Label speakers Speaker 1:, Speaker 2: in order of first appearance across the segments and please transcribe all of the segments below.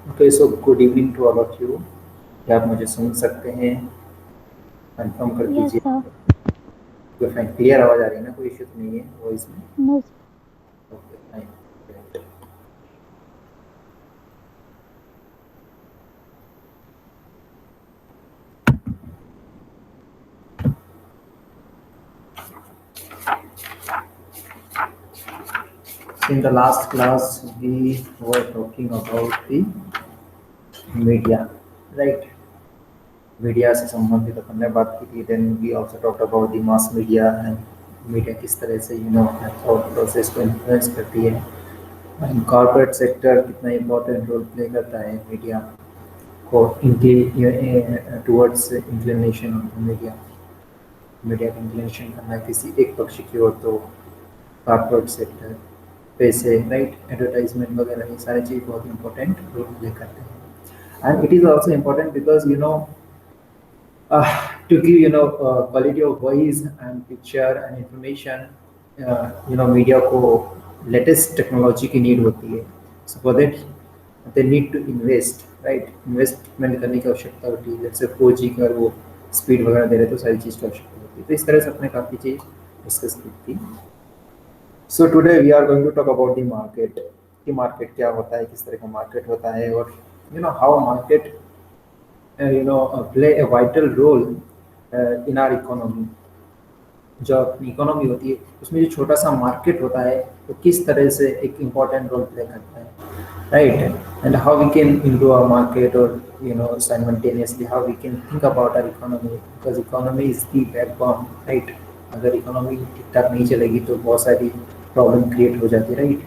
Speaker 1: Okay, so good evening to all of you. क्या आप मुझे सुन सकते हैं? कंफर्म कर
Speaker 2: यस
Speaker 1: दीजिए।
Speaker 2: सर।
Speaker 1: कोई फाइन, क्लियर आवाज़ आ रही है ना? कोई इशू तो नहीं है वॉइस में?
Speaker 2: No.
Speaker 1: Okay fine. In the last class, we were talking about the media, right? Media से संबंधित अपन ने बात की थी। Then we also talked about the mass media and media किस तरह से थॉट प्रोसेस को इन्फ्लुएंस करती है। एंड कॉर्पोरेट सेक्टर कितना इम्पोर्टेंट रोल प्ले करता है मीडिया को towards inclination of media. Media का इंक्लिनेशन करना है किसी एक पक्ष की ओर, तो कॉर्पोरेट सेक्टर, पैसे, राइट, एडवर्टाइजमेंट वगैरह, ये सारी चीज़ बहुत इंपॉर्टेंट रोल प्ले करते हैं। And it is also important because to give quality of voice and picture and information, media को लेटेस्ट टेक्नोलॉजी की नीड होती है। So for that they need to invest, right, investment करने की आवश्यकता होती है। जैसे 4G का वो स्पीड वगैरह दे रहे तो सारी चीज़ की आवश्यकता होती है। तो इस तरह से अपने काफ़ी चीज़ डिस्कस की थी। So today we are going to talk about the market, कि मार्केट क्या होता है, किस तरह का मार्केट होता है, और how market play a vital role in our economy। जो अपनी इकोनॉमी होती है उसमें जो छोटा सा मार्केट होता है वो किस तरह से एक इम्पॉर्टेंट रोल प्ले करता है, right. And how we can improve our market, और simultaneously how we can think about our economy, because economy is the backbone, right. अगर इकोनॉमी ठीक ठाक नहीं चलेगी तो बहुत सारी प्रॉब्लम क्रिएट हो जाती है, राइट।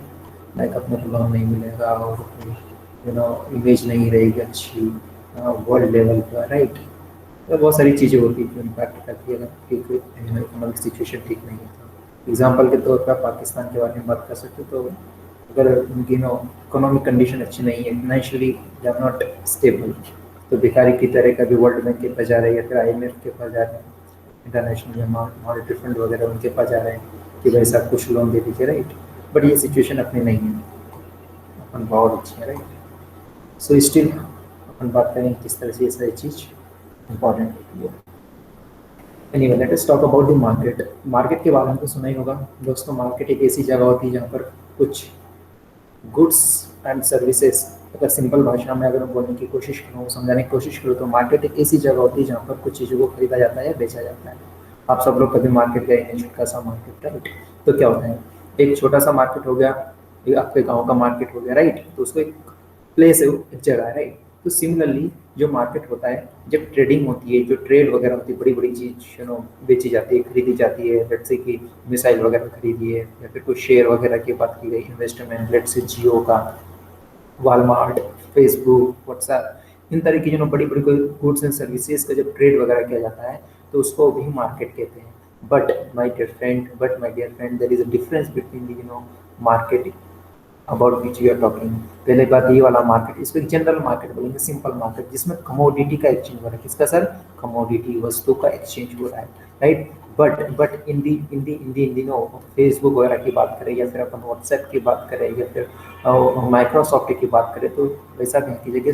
Speaker 1: लाइक अपने को लोन नहीं मिलेगा, और इमेज नहीं रहेगी अच्छी वर्ल्ड लेवल पर, राइट। तो बहुत सारी चीज़ें होती हैं जो इम्पैक्ट करती है अगर एक इकोनॉमिक सिचुएशन ठीक नहीं है तो। एग्जाम्पल के तौर पर आप पाकिस्तान के बारे में बात कर सकते हो। तो अगर उनकी इकोनॉमिक कंडीशन अच्छी नहीं है, financially they are not stable, तो भिखारी की तरह का भी वर्ल्ड बैंक के पास जा रहे हैं या फिर IMF के पास जा रहे हैं, इंटरनेशनल मॉनेटरी फंड वगैरह उनके पास जा रहे हैं कि भाई साहब कुछ लोन दे दीजिए, राइट। बट ये सिचुएशन अपनी नहीं है, अपन बहुत अच्छी है, राइट। सो स्टिल अपन बात करें किस तरह से ये सारी चीज़ इम्पॉर्टेंट होती है। Anyway, let us talk about the market. Market के बारे में तो सुना ही होगा दोस्तों। मार्केट एक ऐसी जगह होती है जहाँ पर कुछ गुड्स एंड सर्विसेज, अगर सिंपल भाषा में अगर मैं बोलने की कोशिश करूँ, समझाने की कोशिश करूँ, तो मार्केट एक ऐसी जगह होती है जहाँ पर कुछ चीज़ों को खरीदा जाता है या बेचा जाता है। आप सब लोग कभी मार्केट गए हैं, छोटा सा मार्केट, राइट। तो क्या होता है, एक छोटा सा मार्केट हो गया, एक आपके गाँव का मार्केट हो गया, राइट। तो उसको एक प्लेस है, वो एक जगह है, राइट। तो सिमिलरली जो मार्केट होता है, जब ट्रेडिंग होती है, जो ट्रेड वगैरह होती है, बड़ी बड़ी चीज़ बेची जाती है, खरीदी जाती है, लेट्स से कि मिसाइल वगैरह खरीदी है, या फिर कोई शेयर वगैरह की बात की गई, इन्वेस्टमेंट, लेट्स से जियो का, वॉलमार्ट, फेसबुक, व्हाट्सएप, इन तरह की बड़ी बड़ी कोई गुड्स एंड सर्विसेज का जब ट्रेड वगैरह किया जाता है तो उसको भी मार्केट कहते हैं। But my dear friend there is a difference between market about which you are talking. पहले बात ये वाला मार्केट, इसको एक जनरल मार्केट बोलेंगे, सिंपल मार्केट, जिसमें कमोडिटी का एक्सचेंज हो रहा है। किसका सर? कमोडिटी, वस्तु का एक्सचेंज हो रहा है, right. But in the Facebook वगैरह की बात करें, या फिर अपन व्हाट्सएप की बात करें, या फिर माइक्रोसॉफ्ट की बात करें, तो वैसा कहीं की जगह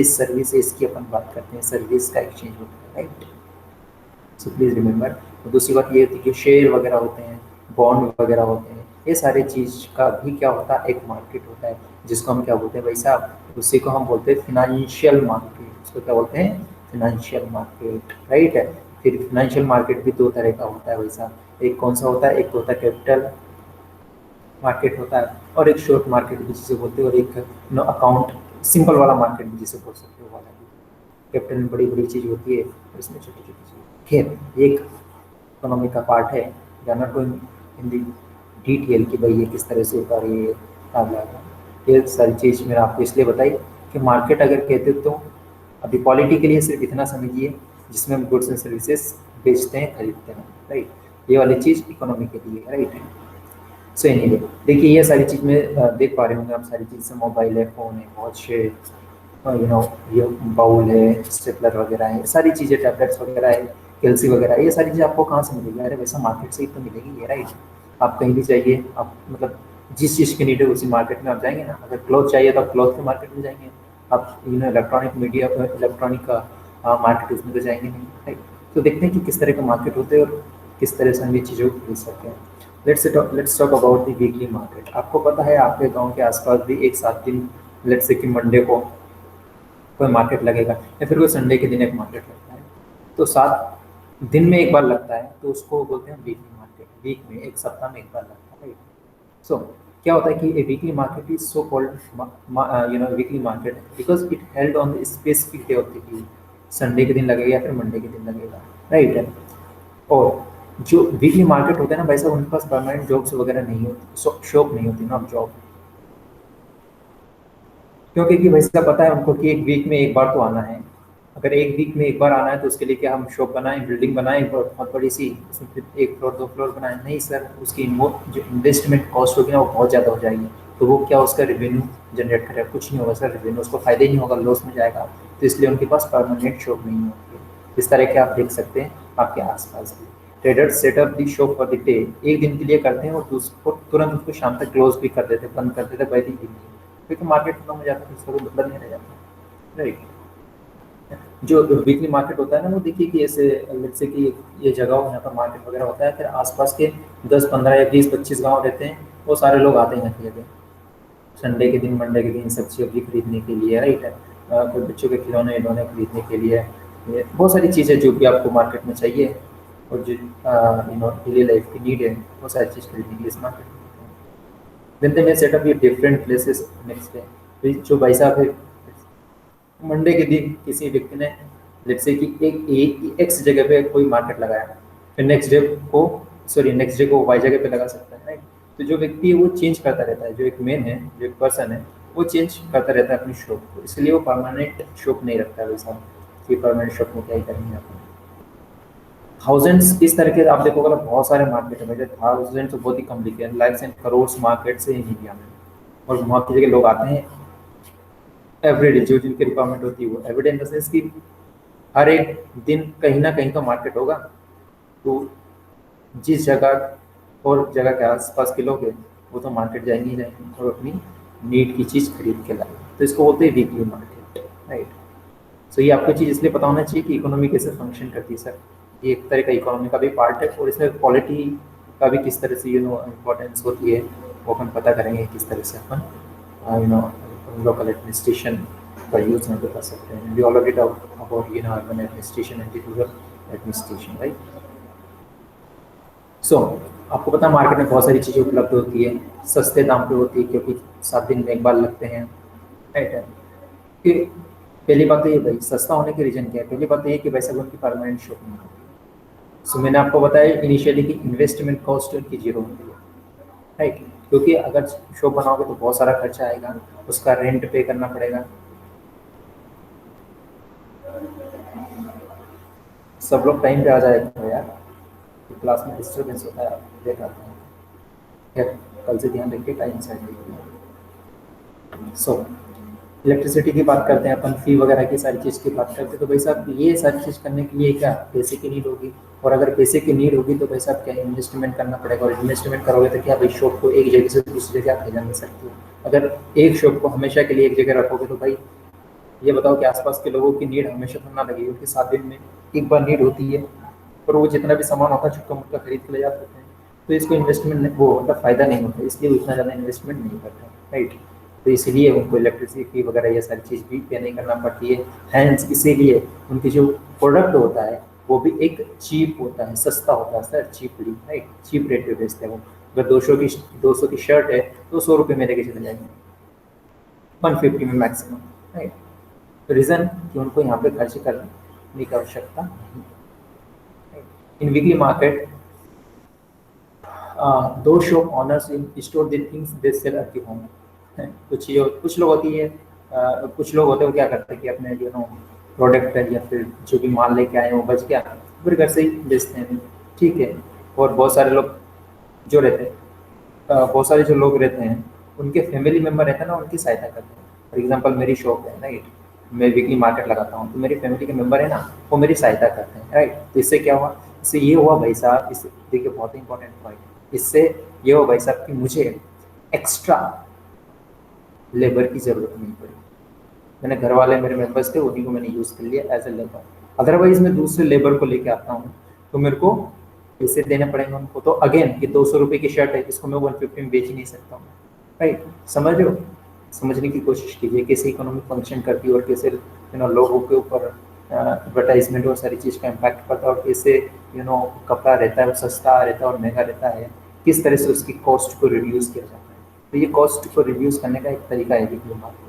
Speaker 1: सर्विसेज की अपन बात करते हैं, सर्विस का एक्सचेंज होता है, राइट। So please remember. दूसरी बात ये होती है कि शेयर वगैरह होते हैं, बॉन्ड वगैरह होते हैं, ये सारे चीज़ का भी क्या होता है, एक मार्केट होता है, जिसको हम क्या बोलते हैं भाई साहब, उसी को हम बोलते हैं फिनेंशियल मार्केट। उसको क्या बोलते हैं? फिनेंशियल मार्केट, राइट है। फिर फिनेंशियल मार्केट भी दो तरह का होता है भाई साहब। एक कौन सा होता है? एक तो होता है कैपिटल मार्केट होता है, और एक शॉर्ट मार्केट भी जिसे बोलते हैं, और एक अकाउंट सिंपल वाला मार्केट भी जिसे बोल सकते हो, वाला भी। कैपिटल में बड़ी बड़ी चीज़ होती है और इसमें छोटी छोटी चीज़। खैर, ये एक इकोनॉमी का पार्ट है। We are not going in the detail कि भाई ये किस तरह से होता है, ये क्या लगा, ये सारी चीज़ मैंने आपको इसलिए बताई कि मार्केट अगर कहते हो तो अभी पॉलिटी के लिए सिर्फ इतना समझिए जिसमें हम गुड्स एंड सर्विसेज बेचते हैं, खरीदते हैं, राइट। ये वाली चीज़ इकोनॉमी के लिए है, राइट। सो एनीवे, देखिए ये सारी चीज़ में देख पा रहे होंगे आप, सारी चीज़ से मोबाइल है, फ़ोन है, वॉच है, ये बाउल है, स्टेपलर वगैरह है, सारी चीज़ें, टैबलेट्स वगैरह है, कैल्सी वगैरह है, ये सारी चीज़ें आपको कहाँ से मिलेगी? अरे वैसा मार्केट से ही तो मिलेगी ये, राइट। आप कहीं भी जाइए, आप मतलब जिस चीज़ की नीड है उसी मार्केट में आप जाएंगे ना। अगर क्लॉथ चाहिए तो आप क्लॉथ के मार्केट में जाएंगे, आप इलेक्ट्रॉनिक मीडिया इलेक्ट्रॉनिक का मार्केट उसमें तो जाएंगे नहीं, राइट। तो देखते हैं कि किस तरह का मार्केट होते हैं और किस तरह से हम ये चीज़ों को खरीद सकते हैं। Let's talk about the weekly market. आपको पता है आपके गांव के आसपास भी एक साथ दिन, लेट्स से कि मंडे को कोई मार्केट लगेगा या फिर कोई संडे के दिन एक मार्केट लगता है, तो 7 दिन में एक बार लगता है, तो उसको बोलते हैं वीकली मार्केट। वीक में, एक सप्ताह में एक बार लगता है। सो क्या होता है कि a weekly market is so called weekly market because it held on specific day of the week. Sunday के दिन लगेगा या फिर मंडे के दिन लगेगा, राइट। और जो वीकली मार्केट होता है ना भाई साहब, उनके पास परमानेंट जॉब्स वगैरह नहीं होती, शॉप नहीं होती, नॉट जॉब। क्योंकि कि भाई साहब पता है उनको कि एक वीक में एक बार तो आना है। अगर एक वीक में एक बार आना है तो उसके लिए क्या हम शॉप बनाएं, बिल्डिंग बनाएं बहुत बड़ी सी, उसमें फिर 1 फ्लोर 2 फ्लोर बनाएं? नहीं सर, उसकी जो इन्वेस्टमेंट कॉस्ट होगी ना वो बहुत ज़्यादा हो जाएगी। तो वो क्या उसका रेवेन्यू जनरेट करेगा? कुछ नहीं होगा सर, रेवेन्यू उसको फायदा ही नहीं होगा, लॉस में जाएगा। तो इसलिए उनके पास परमानेंट शॉप नहीं होती है। इस तरह के आप देख सकते हैं आपके आसपास भी traders setup the shop for the day, एक दिन के लिए करते हैं और उसको तुरंत उसको शाम तक क्लोज भी कर देते, बंद कर देते बाई द इवनिंग, क्योंकि मार्केट खत्म हो जाता है, उसका कोई मतलब नहीं रह जाता, राइट। जो वीकली मार्केट होता है ना, वो देखिए कि ऐसे लेट्स से कि ये जगह हो, यहाँ पर मार्केट वगैरह होता है, फिर आसपास के 10 15 या 20 25 गांव रहते हैं, वो सारे लोग आते हैं अकेले संडे के दिन मंडे के दिन सब्जी वब्जी खरीदने के लिए, राइट है। कोई बच्चों के खिलौने खिलौने खरीदने के लिए, ये बहुत सारी चीज़ें जो भी आपको मार्केट में चाहिए और जो डेली लाइफ की नीड है, वो सारी चीज़ खरीदने के लिए इस मार्केट में। देन दे सेटअप ये डिफरेंट प्लेसेस नेक्स्ट डे। जो भाई साहब है, मंडे के दिन किसी व्यक्ति ने लेट्स से कि एक एक्स जगह पे कोई मार्केट लगाया, फिर नेक्स्ट डे को वाई जगह पे लगा सकता है, राइट। तो जो व्यक्ति है वो चेंज करता रहता है, जो एक मैन है, जो एक पर्सन है, वो चेंज करता रहता है अपनी शॉप को, इसलिए वो परमानेंट शॉप नहीं रखता है वैसा कि परमानेंट शॉप में क्या ही करेंगे आप। थाउजेंड्स इस तरह के आप देखोगे ना, बहुत सारे मार्केट है मेरे, थाउजेंड तो बहुत ही कम लिखे हैं, लाइक्स एंड करोड़ मार्केट से इंडिया में। और वहाँ की जगह लोग आते हैं एवरीडे, जो जिनकी रिक्वायरमेंट होती है वो एवरीडे इन द सेंस कि हर एक दिन कहीं ना कहीं तो मार्केट होगा। तो जिस जगह और जगह के आसपास के लोग हैं वो तो मार्केट जाएंगे ही जाएंगे और अपनी नीड की चीज़ खरीद के लाए, तो इसको बोलते हैं वीकली मार्केट, राइट। सो ये आपको चीज़ इसलिए पता होना चाहिए कि इकोनॉमी कैसे फंक्शन करती है सर। ये एक तरह का इकोनॉमी का भी पार्ट है और इसमें क्वालिटी का भी किस तरह से इम्पोर्टेंस होती है, वो अपन पता करेंगे किस तरह से अपन लोकल एडमिनिस्ट्रेशन का यूज़ यहाँ पे कर सकते हैं। We already talk about urban administration and rural administration, right. So आपको पता है मार्केट में बहुत सारी चीज़ें उपलब्ध होती है, सस्ते दाम पे होती है क्योंकि 7 दिन में एक बार लगते हैं, राइट है। कि पहली बात तो ये भाई सस्ता होने के रीजन क्या है? पहली बात तो ये कि वैसे उनकी परमानेंट शॉप नहीं होती। सो मैंने आपको बताया इनिशियली कि इन्वेस्टमेंट कॉस्ट उनकी जीरो होती है, राइट। क्योंकि अगर शॉप बनाओगे तो बहुत सारा खर्चा आएगा, उसका रेंट पे करना पड़ेगा। सब लोग टाइम पे आ जाएगा यार, क्लास में डिस्टर्बेंस होता है, आप देख आते हैं। खैर, कल से ध्यान रखिए, टाइम से आइए। सो इलेक्ट्रिसिटी की बात करते हैं अपन, फी वगैरह की सारी चीज़ की बात करते हैं, तो भाई साहब ये सारी चीज़ करने के लिए क्या पैसे की नीड होगी, और अगर पैसे की नीड होगी तो भाई साहब क्या इन्वेस्टमेंट करना पड़ेगा, और इन्वेस्टमेंट करोगे तो क्या भाई शॉप को एक जगह से दूसरी जगह आप ले जा नहीं सकते हो। अगर एक शॉप को हमेशा के लिए एक जगह रखोगे तो भाई ये बताओ कि आसपास के लोगों की नीड हमेशा तो ना लगेगी, उनके 7 दिन में एक बार नीड होती है और वो जितना भी सामान होता है छुट्टा मुट्टा खरीद के ले जाते हैं। तो इसको इन्वेस्टमेंट वो मतलब फ़ायदा नहीं होता, इसलिए वो इतना ज़्यादा इन्वेस्टमेंट नहीं करता, राइट। तो इसीलिए उनको इलेक्ट्रिसिटी वगैरह ये सारी चीज़ भी पे नहीं करना पड़ती है। हैंस इसीलिए उनकी जो प्रोडक्ट होता है वो भी एक चीप होता है, सस्ता होता है sir, cheaply, right. Cheap rate पे बेचते हैं वो। अगर 200 की शर्ट है तो 100 रुपये में लेके चले जाएंगे, 150 में मैक्सिमम, राइट। तो रीज़न कि उनको यहाँ पे खर्च करने की आवश्यकता नहीं। इन वीकली मार्केट दो shop owners in store the things they sell at the home. कुछ लोग होती है कुछ लोग होते हैं वो क्या करते हैं कि अपने प्रोडक्ट है या फिर जो भी माल लेके आए हैं वो बच गया, फिर घर से ही बेचते हैं, ठीक है। और बहुत सारे लोग जो रहते हैं बहुत सारे जो लोग रहते हैं उनके फैमिली मेम्बर रहते हैं ना, उनकी सहायता करते हैं। फॉर एग्जांपल मेरी शॉप है, राइट, मैं वीकली मार्केट लगाता हूँ, तो मेरी फैमिली के मेम्बर है ना, वो मेरी सहायता करते हैं, राइट। तो इससे क्या हुआ, इससे ये हुआ भाई साहब, इससे देखिए बहुत इंपॉर्टेंट पॉइंट, इससे ये हुआ भाई साहब कि मुझे एक्स्ट्रा लेबर की ज़रूरत नहीं पड़ी। मैंने घर वाले मेरे मेंबर्स थे, उन्हीं को मैंने यूज़ कर लिया एज ए लेबर। अदरवाइज मैं दूसरे लेबर को लेके आता हूँ तो मेरे को पैसे देने पड़ेंगे उनको। तो अगेन ये 200 रुपये की शर्ट है, इसको मैं 150 में बेच ही नहीं सकता हूँ, राइट। समझ रहे हो? समझने की कोशिश कीजिए कैसे इकोनॉमी फंक्शन करती है और कैसे लोगों के ऊपर एडवर्टाइजमेंट और सारी चीज़ का इम्पैक्ट पड़ता है, और कैसे कपड़ा रहता है वो सस्ता रहता है और महंगा रहता है, किस तरह से उसकी कॉस्ट को रिड्यूस किया जाता है। तो ये कॉस्ट को रिड्यूस करने का एक तरीका है weekly market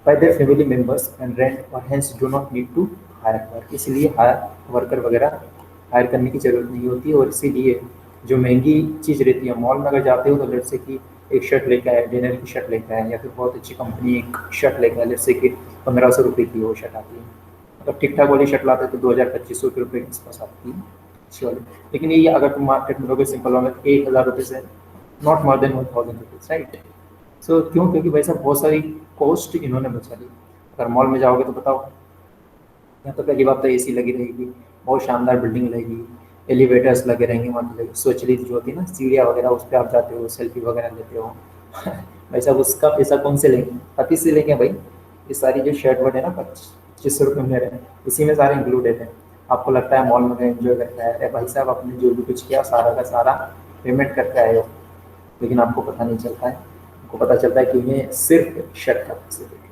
Speaker 1: by their family members and rent or hence do not need to hire work। इसलिए हायर वर्कर वगैरह हायर करने की जरूरत नहीं होती। और इसीलिए जो महंगी चीज़ रहती है, मॉल में अगर जाते हो तो लेट्स से कि एक शर्ट लेके आए, डिनर की शर्ट लेके आए, या फिर बहुत अच्छी कंपनी एक शर्ट लेके आए, लेट्स से कि 1500 रुपये की वो शर्ट आती है। अगर ठीक ठाक वाली शर्ट लाते हैं तो 2000-2500 रुपये के आसपास आती है अच्छी वाली। लेकिन ये अगर तुम मार्केट में लोगे सिंपल वाले 1000 रुपये से not more than 1000 rupees, right. So क्यों? क्योंकि भाई साहब बहुत सारी कॉस्ट इन्होंने बचा ली। अगर मॉल में जाओगे तो बताओ, यहाँ तो पहली बात तो एसी लगी रहेगी, बहुत शानदार बिल्डिंग रहेगी, एलिवेटर्स लगे रहेंगे, मतलब स्वचालित जो होती है ना सीढ़ियाँ वगैरह, उस पर आप जाते हो, सेल्फी वगैरह लेते हो। भाई साहब उसका पैसा कौन से लेंगे? पति से लेंगे भाई। ये सारी जो शर्ट वर्ट है ना 2500 रुपये में रहे, इसी में सारे इंक्लूडेड है। आपको लगता है मॉल में एंजॉय करके आया, अरे भाई साहब आपने जो भी कुछ किया सारा का सारा पेमेंट करके आए हो, लेकिन आपको पता नहीं चलता है। आपको पता चलता है कि उन्हें सिर्फ शर्ट का पैसे देते।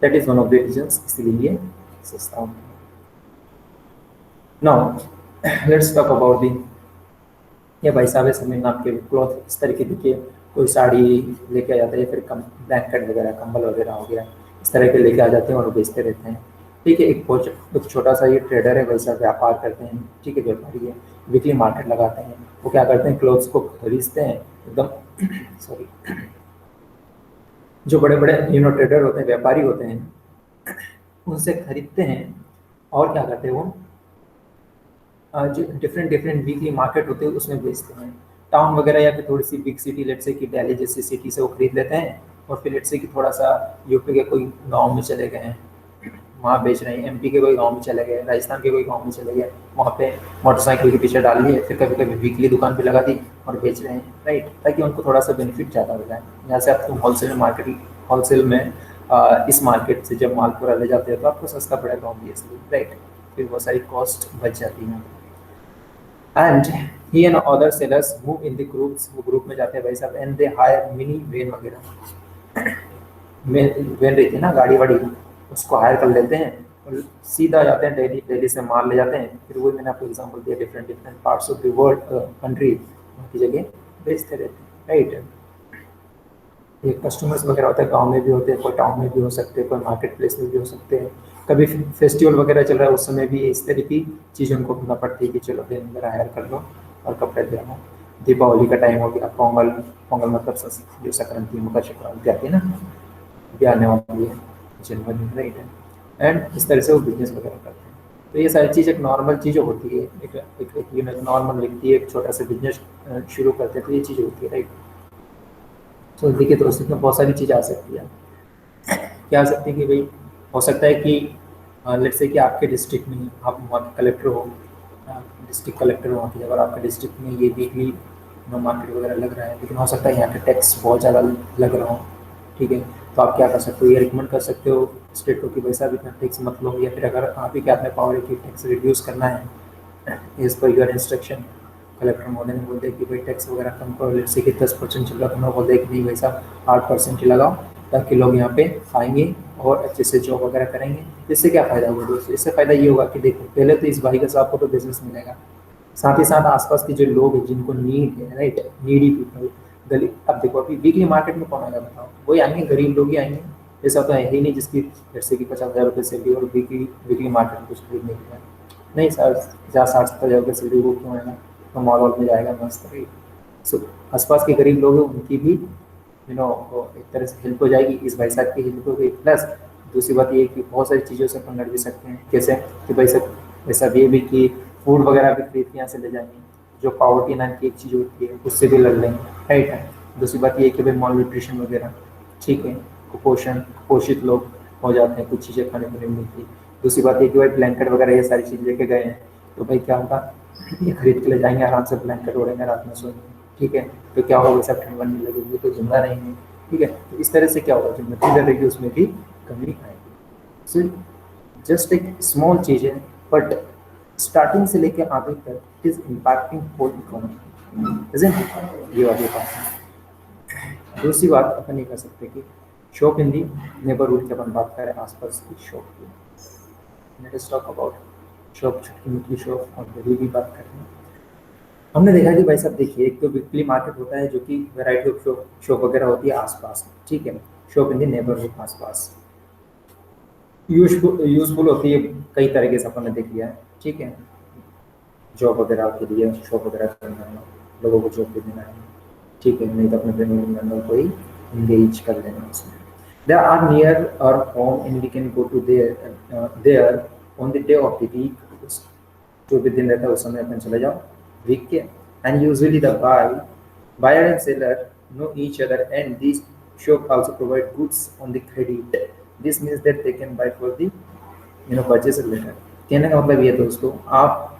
Speaker 1: That is one of the reasons, इसलिए सस्ता होता है। Now let's talk about the, ये भाई साहब ऐसे में आपके क्लॉथ इस तरीके देखिए, कोई साड़ी लेके आ जाता है, फिर कम ब्लैंकेट वगैरह कंबल वगैरह हो गया, इस तरह के लेके आ जाते हैं और बेचते रहते हैं। ठीक है, एक छोटा सा ये ट्रेडर है, वैसा व्यापार करते हैं, ठीक है, व्यापारी है, वीकली मार्केट लगाते हैं। वो क्या करते हैं, क्लोथ्स को खरीदते हैं एकदम सॉरी, जो बड़े बड़े ट्रेडर होते हैं, व्यापारी होते हैं, उनसे खरीदते हैं। और क्या करते हैं वो, जो डिफरेंट डिफरेंट वीकली मार्केट होते हैं उसमें बेचते हैं। टाउन वगैरह या फिर थोड़ी सी बिग सिटी, लेट से कि दिल्ली जैसी सिटी से वो खरीद लेते हैं, और फिर लेट से कि थोड़ा सा यूपी के कोई गांव में चले गए हैं, वहाँ बेच रहे हैं। एमपी के कोई गांव में चले गए, राजस्थान के कोई गांव में चले गए, वहाँ पे मोटरसाइकिल के पीछे डाल लिए, फिर कभी कभी वीकली दुकान पे लगा दी और बेच रहे हैं, राइट, ताकि उनको थोड़ा सा बेनिफिट ज़्यादा हो जाए। यहाँ से आप तुम होलसेल में इस मार्केट से जब माल पूरा ले जाते हैं तो आपको सस्ता पड़ेगा ऑब्वियसली, राइट। फिर बहुत सारी कॉस्ट बच जाती है। And he and other sellers move in the groups, वो ग्रुप में जाते हैं भाई साहब, and they hire mini van वगैरह, वैन रहती है ना गाड़ी वाड़ी, उसको हायर कर लेते हैं और सीधा जाते हैं दिल्ली से माल ले जाते हैं। फिर वो मैंने आपको एग्जांपल दिया, different different parts of the world country की जगह बेचते रहते हैं, राइट। ये कस्टमर्स वगैरह होते हैं, गांव में भी होते हैं, कोई टाउन में भी हो सकते हैं, कोई मार्केट प्लेस में भी हो सकते हैं। कभी फेस्टिवल वगैरह चल रहा है उस समय भी इस तरह की चीज़ उनको ढूंढना पड़ती है कि चलो दिन वगैरह हायर कर लो और कपड़े दे लो। दीपावली का टाइम हो गया, पोंगल, पोंगल मतलब जो संक्रांति मकर संक्रांति आती है ना, भी आने वाली है जनवरी में, राइट है। एंड इस तरह से वो बिजनेस वगैरह करते हैं। तो ये सारी चीज़ एक नॉर्मल चीज़ होती है, एक नॉर्मल व्यक्ति एक छोटा सा बिजनेस शुरू करते हैं तो ये चीज़ होती है, राइट। तो देखिए तो उसमें बहुत सारी चीज़ आ सकती है। क्या आ सकती है कि भाई हो सकता है कि लेट्स से कि आपके डिस्ट्रिक्ट में आप वहाँ के कलेक्टर हो, डिस्ट्रिक्ट कलेक्टर हो वहाँ की, अगर आपके डिस्ट्रिक्ट में ये वीकली मार्केट वगैरह लग रहा है, लेकिन हो सकता है यहाँ के टैक्स बहुत ज़्यादा लग रहा हो, ठीक है। तो आप क्या कर सकते हो, ये रिकमेंड कर सकते हो स्टेट को कि वैसा भी इतना टैक्स मत लो, या फिर अगर आप ही के हाथ में पावर है कि टैक्स रिड्यूस करना है as per your instruction, collector महोदय ने बोल दिया कि भाई टैक्स वगैरह कम करो, लेट्स से कि 10% चल रहा है तो मैं बोल दिया कि नहीं भाई साहब 8% ही लगाओ, ताकि लोग यहाँ पे आएंगे और अच्छे से जॉब वगैरह करेंगे। इससे क्या फ़ायदा होगा दोस्तों? इससे फ़ायदा ये होगा कि देखो पहले तो इस भाई का साहब को तो बिजनेस मिलेगा, साथ ही साथ आसपास के जो लोग हैं जिनको नीड है, राइट, नीडी पीपल, गली। अब देखो अभी वीकली मार्केट में कौन आएगा बताओ? वही आएंगे, गरीब लोग ही आएंगे। ऐसा तो है ही नहीं जिसकी जैसे कि 50,000 रुपये सैलरी और वीकली मार्केट में कुछ खरीदने के लिए नहीं सर, 50-60,000 रुपये सैलरी वो क्यों आएगा? तो मॉल वॉल में जाएगा मस्त, राइट। सो आसपास के गरीब लोग हैं उनकी भी एक तरह से हेल्प हो जाएगी, इस भाई साहब की हेल्प हो गई। प्लस दूसरी बात ये कि बहुत सारी चीज़ों से अपन लड़ भी सकते हैं, कैसे कि भाई साहब ऐसा भी कि फूड वगैरह भी खरीद के यहाँ से ले जाएंगे, जो पावर्टी नाम की एक चीज़ होती है उससे भी लड़ लेंगे, राइट है। दूसरी बात ये कि भाई मॉल न्यूट्रिशन वगैरह, ठीक है, कुपोषित लोग हो जाते हैं, कुछ चीज़ें खाने को नहीं मिलती। दूसरी बात ये कि भाई ब्लैंकेट वगैरह ये सारी चीज़ लेके गए हैं तो भाई क्या होगा, ये खरीद के ले जाएंगे, आराम से ब्लैंकेट ओढ़ेंगे, रात में सोएंगे, ठीक है। तो क्या होगा, सब ठंड बनने लगेगी तो जिंदा रहेंगे, ठीक है। तो इस तरह से क्या होगा, जो मटेरियल रहेगी उसमें भी कमी आएगी। सिर्फ जस्ट एक स्मॉल चीज़ है, बट स्टार्टिंग से लेके आगे तक it is impacting whole economy, ये वाली बात है। दूसरी बात अपन ये कर सकते हैं कि शॉप इन दी नेबरहुड की अपन बात करें आसपास की शॉप की, let us talk about shop, छोटी मोटी शॉप और बड़ी भी बात करें। हमने देखा कि भाई साहब देखिए, एक तो वीकली मार्केट होता है जो कि वैरायटी ऑफ शॉप शॉप वगैरह होती है आसपास में, ठीक है, शॉप इन दी नेबरहुड आसपास यूजफुल होती है कई तरीके से, अपन ने देख लिया है, ठीक है, जॉब वगैरह के लिए शॉप वगैरह करना है, लोगों को जॉब भी देना है, ठीक है, नहीं तो अपने फैमिली मेम्बर को ही इंगेज कर लेना उसमें। They are near our home and we can go to there on the day of the week, जो भी दिन रहता है उस समय अपन चले जाओ वीक के। And usually the buyer and seller know each other, and these shop also provide goods on the credit. This means that they can buy for the purchase later. कहने का मतलब ये दोस्तों, आप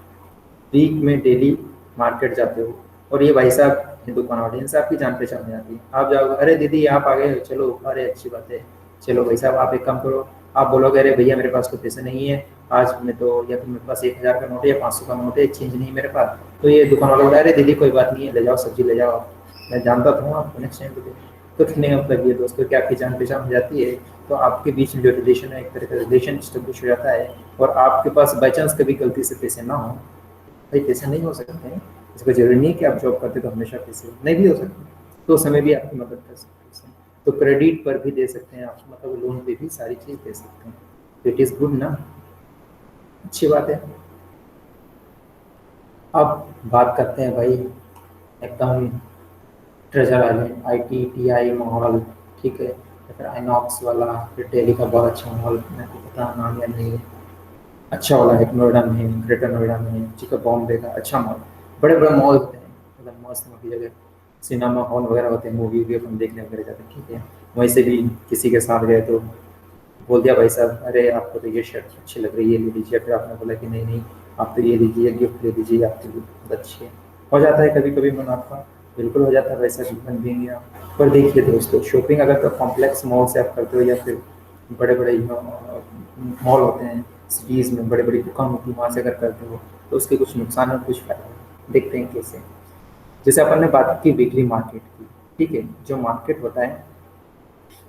Speaker 1: वीक में डेली मार्केट जाते हो और ये भाई साहब दुकान वाले इनसे आपकी जान पहचान हो जाती है। आप जाओगे, अरे दीदी आप आ गए, चलो, अरे अच्छी बात है, चलो भाई साहब आप एक काम करो, आप बोलोगे अरे भैया मेरे पास तो पैसे नहीं है आज में, तो या फिर मेरे पास 1000 का नोट है या 500 का नोट है, चेंज नहीं है मेरे पास, तो ये दुकान वाला बोला अरे दीदी कोई बात नहीं है, ले जाओ सब्जी ले जाओ, मैं जानता था आपको नेक्स्ट टाइम पे। तो कहने का मतलब ये दोस्तों कि आपकी जान पहचान हो जाती है, तो आपके बीच में जो रिलेशन है एक तरह का रिलेशन स्टेब्लिश हो जाता है, और आपके पास बाई चांस कभी गलती से पैसे ना हो, भाई पैसे नहीं हो सकते हैं, इसका जरूरी नहीं है कि आप जॉब करते तो हमेशा पैसे नहीं भी हो सकते, तो उस समय भी आपकी मदद कर सकते हैं, तो क्रेडिट पर भी दे सकते हैं आप, मतलब लोन पे भी सारी चीज़ दे सकते हैं, तो इट इज़ गुड ना, अच्छी बात है। अब बात करते हैं भाई एकदम ट्रेजर आइलैंड, ITTI मॉल, ठीक है, या फिर आइनॉक्स वाला, फिर दिल्ली का बहुत अच्छा मॉल, मेरे को पता नाम या नहीं है, अच्छा वाला है, नोएडा में है, ग्रेटर नोएडा में है, ठीक है, बॉम्बे का अच्छा मॉल, बड़े बड़े मॉल होते हैं, मतलब मस्त मोटी जगह, सिनेमा हॉल वगैरह होते हैं, मूवी भी अपन देखने वगैरह जाते हैं, ठीक है। वहीं से भी किसी के साथ गए तो बोल दिया भाई साहब अरे आपको तो ये शर्ट अच्छी लग रही है, ले लीजिए, फिर आपने बोला कि नहीं नहीं आप तो ये लीजिए, गिफ्ट ले लीजिए, आपकी भी बहुत अच्छी है, हो जाता है कभी कभी मुनाफा, बिल्कुल हो जाता है, वैसा जीवन भी नहीं है। पर देखिए दोस्तों, शॉपिंग अगर तो कॉम्प्लेक्स मॉल से आप करते हो या फिर बड़े बड़े मॉल होते हैं सिटीज़ में, बड़ी बड़ी दुकान होती है, वहाँ से अगर करते हो तो उसके कुछ नुकसान और कुछ फायदे देखते हैं कैसे। जैसे अपन ने बात की वीकली मार्केट की, ठीक है, जो मार्केट होता है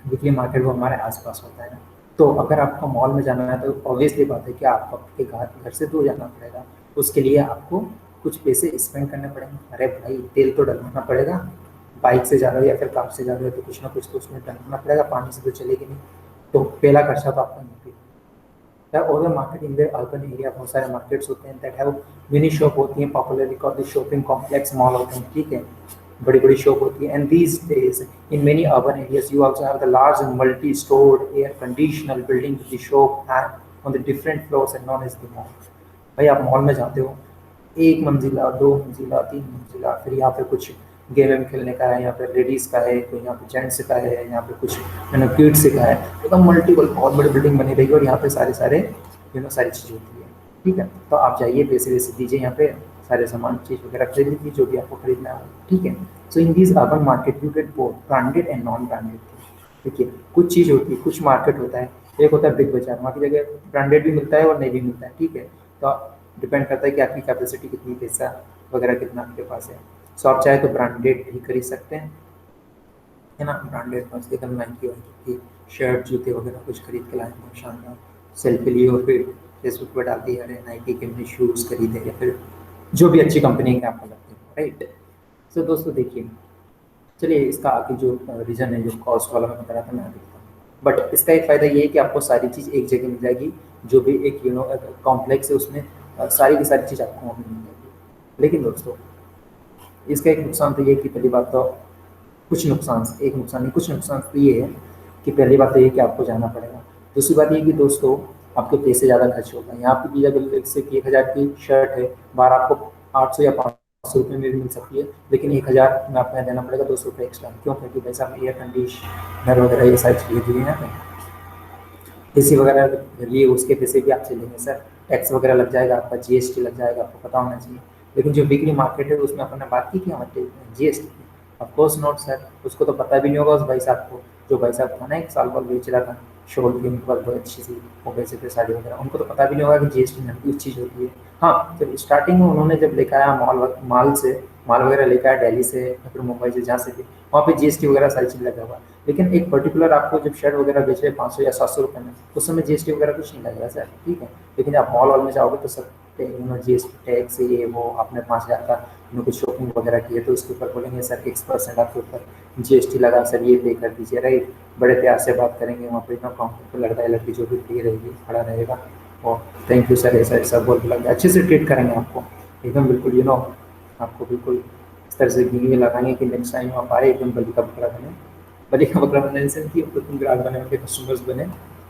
Speaker 1: वीकली मार्केट वो हमारे आसपास होता है, तो अगर आपको मॉल में जाना है तो ऑब्वियसली बात है कि आपको आपके घर से दूर जाना पड़ेगा, उसके लिए आपको कुछ पैसे स्पेंड करने पड़ेंगे, अरे भाई तेल तो डलवाना पड़ेगा, बाइक से जा रहे हो या फिर कार से जा रहे हो तो कुछ ना कुछ तो उसमें डलवाना पड़ेगा, पानी से तो चलेगी नहीं, तो पहला खर्चा तो आपका निकलेगा। और market in the urban area बहुत सारे मार्केट्स होते हैं दैट हैव मिनी शॉप होती हैं, popularly called the shopping complex mall होते हैं, ठीक है, बड़ी बड़ी शॉप होती है। And these days in many urban areas you also have the large multi storeyed air conditional building the shop and on the different floors and known as the mall. भाई आप मॉल में जाते हो, एक मंजिला, दो मंजिला, तीन मंजिला, फिर यहाँ पे कुछ गेम वेम खेलने का है, यहाँ पे लेडीज़ का है, कोई यहाँ पे जेंट्स का है, यहाँ पे कुछ किड्स का है, एकदम मल्टीपल बहुत बड़ी बिल्डिंग बनी रहेगी और यहाँ पे सारे सारे सारी चीज़ होती है, ठीक है। तो आप जाइए, पैसे वैसे दीजिए, यहाँ पे सारे सामान चीज़ वगैरह खरीद लीजिए जो भी आपको खरीदना है, ठीक है। So in this urban market you get both branded and non branded, देखिए कुछ चीज़ होती है, कुछ मार्केट होता है, एक होता है बिग बाजार, वहाँ की जगह ब्रांडेड भी मिलता है और नहीं भी मिलता है, ठीक है। तो डिपेंड करता है कि आपकी कैपेसिटी कितनी, पैसा वगैरह कितना आपके पास है। सो आप चाहे तो ब्रांडेड भी खरीद सकते हैं, है ना, ब्रांडेड मस्त एकदम नाइकी वाइकी की शर्ट जूते वगैरह कुछ खरीद के लाए हैं शानदार, सेल्फी ली और फिर फेसबुक पर डाल दी, अरे नाइकी के हमने शूज़ खरीदे, या फिर जो भी अच्छी कंपनी के आपको लगते हैं, राइट। सो दोस्तों देखिए, चलिए इसका आगे जो रीज़न है, जो कॉस्ट वाला मैं बता रहा था, मैं देखता हूँ, बट इसका एक फ़ायदा ये है कि आपको सारी चीज़ एक जगह मिल जाएगी, जो भी एक कॉम्प्लेक्स है उसमें सारी की सारी चीज़ आपको वहाँ पे मिल जाएगी। लेकिन दोस्तों इसका एक नुकसान तो ये है कि पहली बात तो कुछ नुकसान, एक नुकसान नहीं कुछ नुकसान तो ये है कि पहली बात तो ये कि आपको जाना पड़ेगा, दूसरी बात ये कि दोस्तों आपके पैसे ज़्यादा खर्च होगा, यहाँ पे की अगर जैसे कि 1000 की शर्ट है, बाहर आपको 800 या 500 रुपये में भी मिल सकती है, लेकिन 1000 में आपको देना पड़ेगा 200 रुपये एक्स्ट्रा, क्यों? क्योंकि भाई साहब एयर कंडीशनर वगैरह ये सारी चीज़ें दी है ना, एसी वगैरह लिए उसके पैसे भी आपसे लेंगे सर, टैक्स वगैरह लग जाएगा आपका, GST लग जाएगा, आपको पता होना चाहिए। लेकिन जो वीकली मार्केट है उसमें अपन ने बात की क्या, GST की? ऑफ कोर्स नॉट सर, उसको तो पता भी नहीं होगा उस भाई साहब को जो भाई साहब था ना 1 साल बाद बेच रहा था शॉल की, उनके पास बहुत अच्छी सी वो बेचे थे साड़ी वगैरह, उनको तो पता भी नहीं होगा कि जीएसटी नाम की चीज़ होती है। हाँ, जब स्टार्टिंग में उन्होंने जब लेकर आया माल वगैरह लेकर आया दिल्ली से या फिर मुंबई से, जहाँ से भी, वहाँ पे जीएसटी वगैरह सारी चीज़ लगा हुआ। लेकिन एक पर्टिकुलर आपको जब शर्ट वगैरह बेच रहे 500 या 700 रुपये में, उस समय जीएसटी वगैरह कुछ नहीं लग रहा सर, ठीक है। लेकिन आप मॉल में जाओगे तो सब जीएसटी टैक्स ये वो, आपने 5,000 का कुछ शॉपिंग वगैरह की है तो उसके ऊपर बोलेंगे सर X% आपके ऊपर जीएसटी लगा, सर ये पे कर दीजिए, राइट। बड़े प्यार से बात करेंगे वहाँ पे ना, काउंटर पर लड़का या लड़की जो भी फ्री रहेगी खड़ा रहेगा, और थैंक यू सर ऐसा ऐसा बोल के लग अच्छे से ट्रीट करेंगे आपको, एकदम बिल्कुल आपको बिल्कुल इस तरह से घी लगाएंगे कि नेक्स्ट टाइम आप आए एकदम बलि का बकरा बने। बलि का बकरा बनने से कि तो तुम ग्राहक बने, उनके कस्टमर्स बने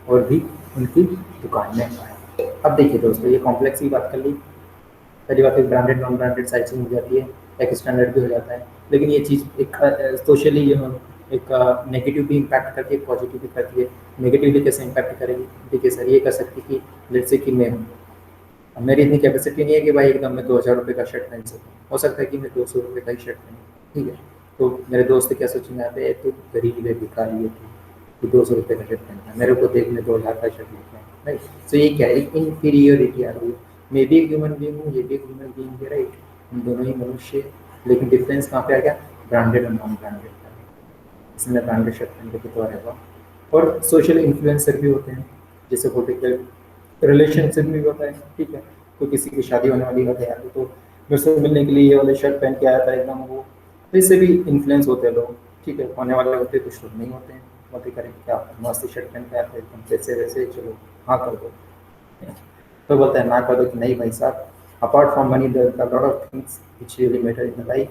Speaker 1: और भी उनकी दुकान में आए। अब देखिए दोस्तों, ये कॉम्प्लेक्स की बात कर ली। पहली बात, एक ब्रांडेड नॉन ब्रांडेड साइड से हो जाती है, एक स्टैंडर्ड भी हो जाता है। लेकिन ये चीज़ एक सोशली एक नेगेटिव भी इम्पैक्ट करती है, पॉजिटिव भी करती है। नेगेटिवली कैसे इम्पैक्ट करेगी? देखिए सर, ये कर सकती कि लेट्स से कि मैं हूँ, अब मेरी इतनी कैपेसिटी नहीं है कि भाई एकदम मैं 2,000 रुपये का शर्ट पहन सकूँ, हो सकता है कि मैं 200 रुपये का ही शर्ट पहनूँ, ठीक है। तो मेरे दोस्त क्या सोचेंगे, यहाँ पे तो गरीब है, भिखारी है तो 200 रुपये का शर्ट पहनता है, मेरे को देख में 2,000 का शर्ट लेते हैं, राइट। सो ये क्या है, इन्फीरियोरिटी आ रही है। मैं भी एक ह्यूमन बींग हूँ, ये भी एक ह्यूमन बींग है, राइट। हम दोनों ही मनुष्य हैं। लेकिन डिफरेंस कहाँ पे आ गया? ब्रांडेड और नॉन ब्रांडेड का। इसमें ब्रांडेड शर्ट पहन के तो रहेगा। और सोशल इन्फ्लुएंसर भी होते हैं, जैसे पोलिटिकल रिलेशनशिप भी होता है, ठीक है। तो किसी की शादी होने वाली है यार, तो मेरे से मिलने के लिए ये वाले शर्ट पहन के आया था एकदम वो, तो इससे भी इन्फ्लुएंस होते हैं लोग, ठीक है। होने वाले होते हैं, कुछ लोग नहीं होते हैं, मत करें क्या मस्त शर्ट पहन के आया था एकदम वैसे वैसे, चलो हाँ कर दो। तो बोलते हैं ना कर दो कि नहीं भाई साहब, apart from money there are lot of things which really matter in life.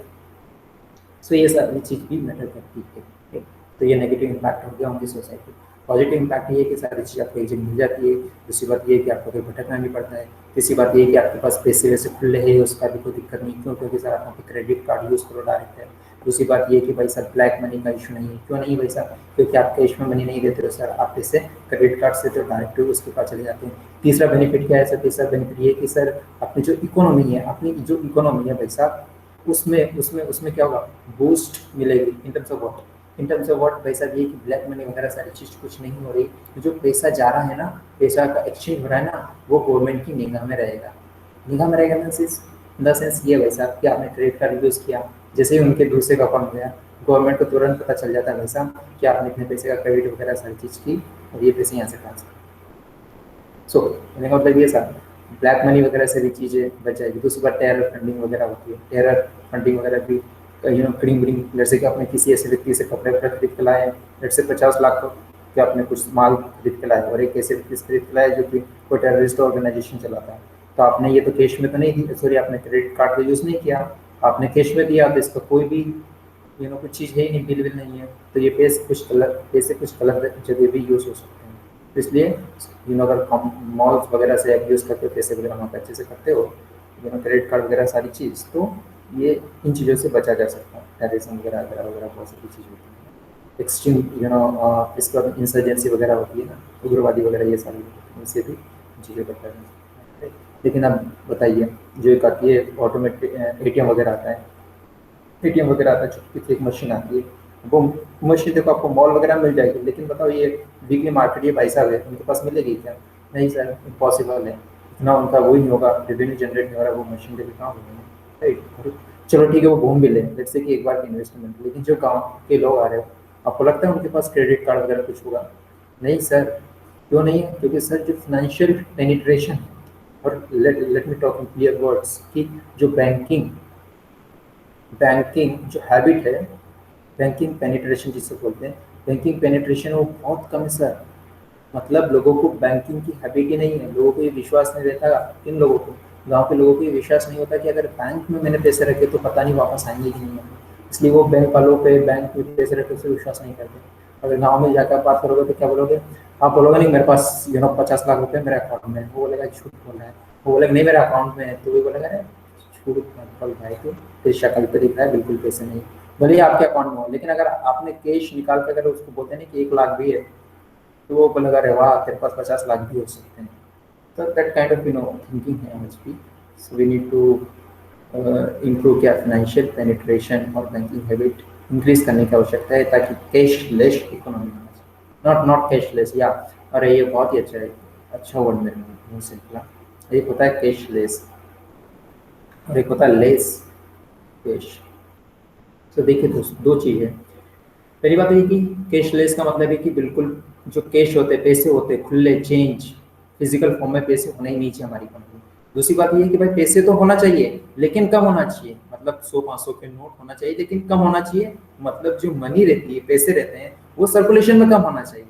Speaker 1: So ये सारी चीज़ भी मैटर करती है, ठीक है। तो ये नेगेटिव इम्पैक्ट हो गया उनकी सोसाइटी। पॉजिटिव इम्पैक्ट ये है कि सारी चीज़ आपको एक जगह मिल जाती है। दूसरी बात ये है कि आपको कोई भटकना नहीं पड़ता है। तीसरी बात ये है कि आपके पास पैसे वैसे खुले है, उसका भी कोई दिक्कत नहीं, क्यों? क्योंकि सर आप वहाँ पे क्रेडिट कार्ड यूज़ करो डायरेक्ट है। दूसरी बात ये है कि भाई सर ब्लैक मनी का इशू नहीं है, क्यों नहीं भाई साहब? क्योंकि आप कैश में मनी नहीं देते हो सर, आप पैसे क्रेडिट कार्ड से तो डायरेक्ट उसके पास चले जाते हैं। तीसरा बेनिफिट क्या है सर? तीसरा बेनिफिट ये है कि सर अपनी जो इकोनॉमी है, भाई साहब, उसमें उसमें उसमें क्या होगा? बूस्ट मिलेगी। In terms of what? In terms of what भाई साहब? ये कि ब्लैक मनी वगैरह सारी चीज़ कुछ नहीं हो रही। तो जो पैसा जा रहा है ना, पैसा का एक्सचेंज हो रहा है ना, वो गवर्नमेंट की निगाह में रहेगा। निगाह में रहेगा इन द सेंस ये भाई साहब कि आपने क्रेडिट कार्ड यूज़ किया, जैसे ही उनके दूसरे का अकाउंट गया, गवर्नमेंट को तुरंत पता चल जाता है भाई साहब कि आपने इतने पैसे का क्रेडिट वगैरह सारी चीज़ की और ये पैसे यहाँ से ट्रांसफर। सो कहने का मतलब ये सर, ब्लैक मनी वगैरह से भी चीज़ें बच जाएगी। दूसरी बात टेरर फंडिंग वगैरह होती है, टेरर फंडिंग वगैरह भी खड़ी बड़ी, जैसे कि आपने किसी ऐसे व्यक्ति से कपड़े वगैरह खरीद के लाए हैं, जैसे 50 लाख का आपने कुछ माल खरीद के लाया, और एक ऐसे व्यक्ति से खरीद के लाया जो कि कोई टेररिस्ट ऑर्गेनाइजेशन चलाता है, तो आपने ये तो कैश में तो नहीं दी, सॉरी आपने क्रेडिट कार्ड तो यूज़ नहीं किया, आपने कैश में दिया, तो इसका कोई भी कुछ चीज़ है ही नहीं, बिल नहीं है, तो ये पैसे कुछ गलत जगह भी यूज़ हो सकते हैं। तो इसलिए अगर मॉल्स वगैरह से आप यूज़ करते हो, पैसे वगैरह वहाँ पे अच्छे से करते हो, क्रेडिट कार्ड वगैरह सारी चीज़, तो ये इन चीज़ों से बचा जा सकता है। टेररिज्म वगैरह वगैरह वगैरह बहुत सारी चीज़ होती है। एक्सट्रीम इसके बाद इंसर्जेंसी वगैरह होती है ना, उग्रवादी वगैरह, ये सारी इनसे भी चीज़ें बचा जा सकता है। लेकिन अब बताइए, जो एक आती है ऑटोमेटिक ATM वगैरह आता है, ATM वगैरह आता है, छोटी सी एक मशीन आती है, वो मशीन देखो आपको मॉल वगैरह में मिल जाएगी, लेकिन बताओ ये वीकली मार्केट ये भाई साहब है, उनके पास मिलेगी क्या? नहीं सर, इम्पॉसिबल है। इतना उनका वो ही नहीं होगा, रेवेन्यू जनरेट नहीं हो रहा, वो मशीन लेके कहाँ घूमेंगे, राइट। चलो ठीक है, वो घूम भी ले, जैसे कि एक बार की इन्वेस्टमेंट, लेकिन जो गाँव के लोग आ रहे हो, आपको लगता है उनके पास क्रेडिट कार्ड वगैरह कुछ होगा? नहीं सर। क्यों नहीं है? क्योंकि सर जो फाइनेंशियल पेनिट्रेशन, और let me talk in clear words, कि जो बैंकिंग बैंकिंग जो हैबिट है, बैंकिंग पेनिट्रेशन जिसे बोलते हैं, बैंकिंग पेनिट्रेशन वो बहुत कम है सर। मतलब लोगों को बैंकिंग की हैबिट ही नहीं है, लोगों को ये विश्वास नहीं रहता। किन लोगों को? गांव के लोगों को ये विश्वास नहीं होता कि अगर बैंक में मैंने पैसे रखे तो पता नहीं वापस आएंगे कि नहीं आएंगे, इसलिए वो बैंक वालों पे, बैंक में पैसे रखे से विश्वास नहीं करते। अगर गाँव में जाकर आप बात करोगे तो क्या बोलोगे? आप बोलोगे नहीं मेरे पास 50 लाख रुपये मेरे अकाउंट में है, वो बोलेगा झूठ बोल रहा है। वो बोलेगा नहीं मेरे अकाउंट में है, तो वो बोलेगा अरे झूठ मत बोल भाई, तो तेरी शक्ल पे दिख रहा है बिल्कुल पैसे नहीं, भले ही आपके अकाउंट में हो। लेकिन अगर आपने कैश निकाल कर अगर उसको बोलते हैं कि 1 लाख भी है, तो वो बोलेगा अरे वाह तेरे पास 50 लाख भी हो सकते हैं। तो दैट काइंड ऑफ थिंकिंग है MHP. So we need to improve क्या फाइनेंशियल पेनिट्रेशन और बैंकिंग हैबिट इंक्रीज करने की आवश्यकता है ताकि कैशलेस इकोनॉमी होना चाहिए, नॉट नॉट कैशलेस या। अरे ये बहुत ही अच्छा है, अच्छा वर्ड मेरे मुंह से निकला। एक होता है कैशलेस और एक होता है लेस कैश। तो देखिए दोस्तों, दो चीज़ है। पहली बात ये कि कैशलेस का मतलब है कि बिल्कुल जो कैश होते हैं, पैसे होते हैं, खुले चेंज फिजिकल फॉर्म में पैसे होने ही नहीं चाहिए हमारी कंपनी। दूसरी बात ये है कि भाई पैसे तो होना चाहिए लेकिन कम होना चाहिए, मतलब 100-500 के नोट होना चाहिए लेकिन कम होना चाहिए। मतलब जो मनी रहती है, पैसे रहते हैं, वो सर्कुलेशन में कम होना चाहिए।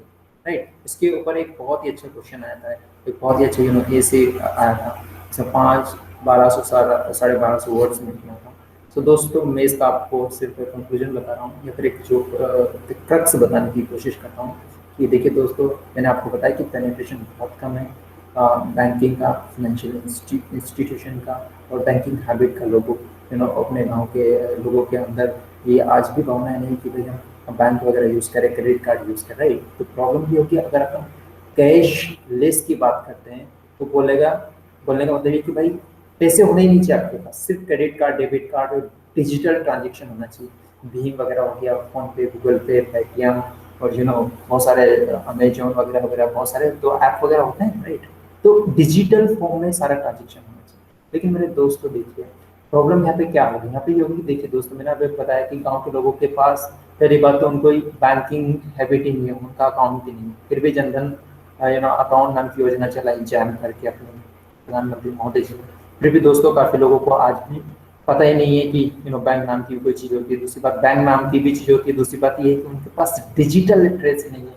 Speaker 1: राइट, इसके ऊपर एक बहुत ही अच्छा क्वेश्चन आया था, एक बहुत ही अच्छे ऐसे आया था। जैसे 5 1200 1250 वर्ड्स में किया था। तो दोस्तों मैं इसका आपको सिर्फ कंक्लूजन बता रहा हूँ या फिर एक जो क्रक्स बताने की कोशिश करता हूँ कि देखिए दोस्तों, मैंने आपको बताया कि पेनिट्रेशन बहुत कम है बैंकिंग का, फाइनेंशियल इंस्टीट्यूशन का और बैंकिंग हैबिट का लोगों अपने गांव के लोगों के अंदर ये आज भी भावना है नहीं कि भाई हम बैंक वगैरह यूज़ करें, क्रेडिट कार्ड यूज़ करें। राइट, तो प्रॉब्लम ये होगी अगर अपन कैश लेस की बात करते हैं तो बोलने का मतलब ये कि भाई पैसे होने ही नहीं चाहिए आपके पास, सिर्फ क्रेडिट कार्ड, डेबिट कार्ड और डिजिटल ट्रांजेक्शन होना चाहिए। भीम वगैरह हो गया, फोन पे, गूगल पे, पेटीएम और बहुत सारे अमेजोन वगैरह वगैरह, बहुत सारे तो ऐप वगैरह होते हैं। राइट, तो डिजिटल फॉर्म में सारा ट्रांजेक्शन होना चाहिए। लेकिन मेरे दोस्तों देखिए, प्रॉब्लम यहाँ पे क्या होगी, यहाँ पे ये होगी, देखिए दोस्तों मैंने अभी बताया कि गांव के लोगों के पास पहली बात तो उनको बैंकिंग हैबिट ही नहीं है, उनका अकाउंट ही नहीं है, फिर भी जनधन अकाउंट नाम की योजना चलाई जैम करके अपने प्रधानमंत्री महोदय जी ने। फिर भी दोस्तों काफी लोगों को आज भी पता ही नहीं है कि बैंक नाम की कोई चीज होती है। दूसरी बात, बैंक नाम की भी चीज होती है। दूसरी बात ये है कि उनके पास डिजिटल लिटरेसी नहीं है।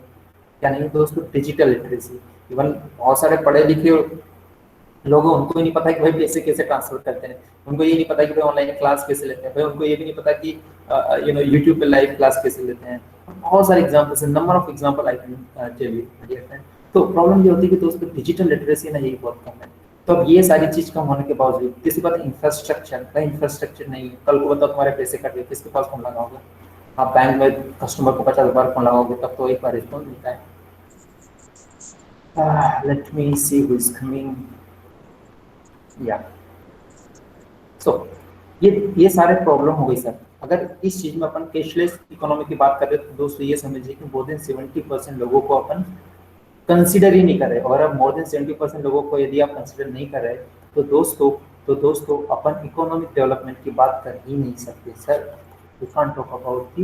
Speaker 1: क्या नहीं है दोस्तों? Digital literacy. इवन बहुत सारे पढ़े लिखे लोग हैं, उनको ही नहीं पता कि भाई पैसे कैसे ट्रांसफर करते हैं, उनको ये नहीं पता कि भाई ऑनलाइन क्लास कैसे लेते हैं, भाई उनको ये भी नहीं पता कि यूट्यूब पे लाइव क्लास कैसे लेते हैं। बहुत सारे एग्जाम्पल्स हैं, number of example I can tell you. तो प्रॉब्लम ये होती है कि दोस्तों डिजिटल लिटरेसी ना यही बहुत कम है। तो अब ये सारी चीज कम होने के बावजूद किसी बात इंफ्रास्ट्रक्चर का इंफ्रास्ट्रक्चर नहीं है। कल को बताओ तुम्हारे पैसे कट गए, किसके पास फोन लगाओगे? आप बैंक में कस्टमर को 50 बार फोन लगाओगे तब तो एक बार रिस्पॉन्स मिलता है। Let me see who is coming. या सो ये सारे प्रॉब्लम हो गई सर। अगर इस चीज में अपन कैशलेस इकोनॉमी की बात कर रहे हैं तो दोस्तों ये समझिए कि मोर देन 70% लोगों को अपन कंसिडर ही नहीं कर रहे। और अब मोर देन 70% लोगों को यदि आप कंसिडर नहीं कर रहे तो दोस्तों अपन इकोनॉमिक डेवलपमेंट की बात कर ही नहीं सकते sir. We can't talk about the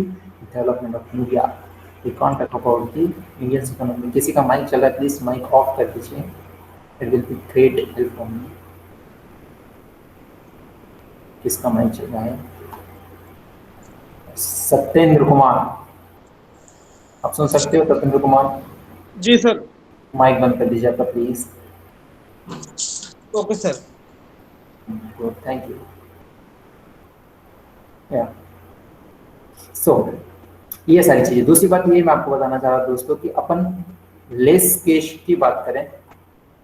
Speaker 1: development of India, we can't talk about the Indian economy. किसी का माइक चल रहा है, प्लीज माइक ऑफ कर दीजिए, it will be great help for me. किसका माइक चल रहा है? सत्येंद्र कुमार, आप सुन सकते हो सत्येंद्र कुमार?
Speaker 2: जी सर।
Speaker 1: माइक बंद कर दीजिए आपका please.
Speaker 2: Okay sir.
Speaker 1: Good, thank you. या सो ये सारी चीजें। दूसरी बात ये मैं आपको बताना चाह रहा दोस्तों कि अपन लेस कैश की बात करें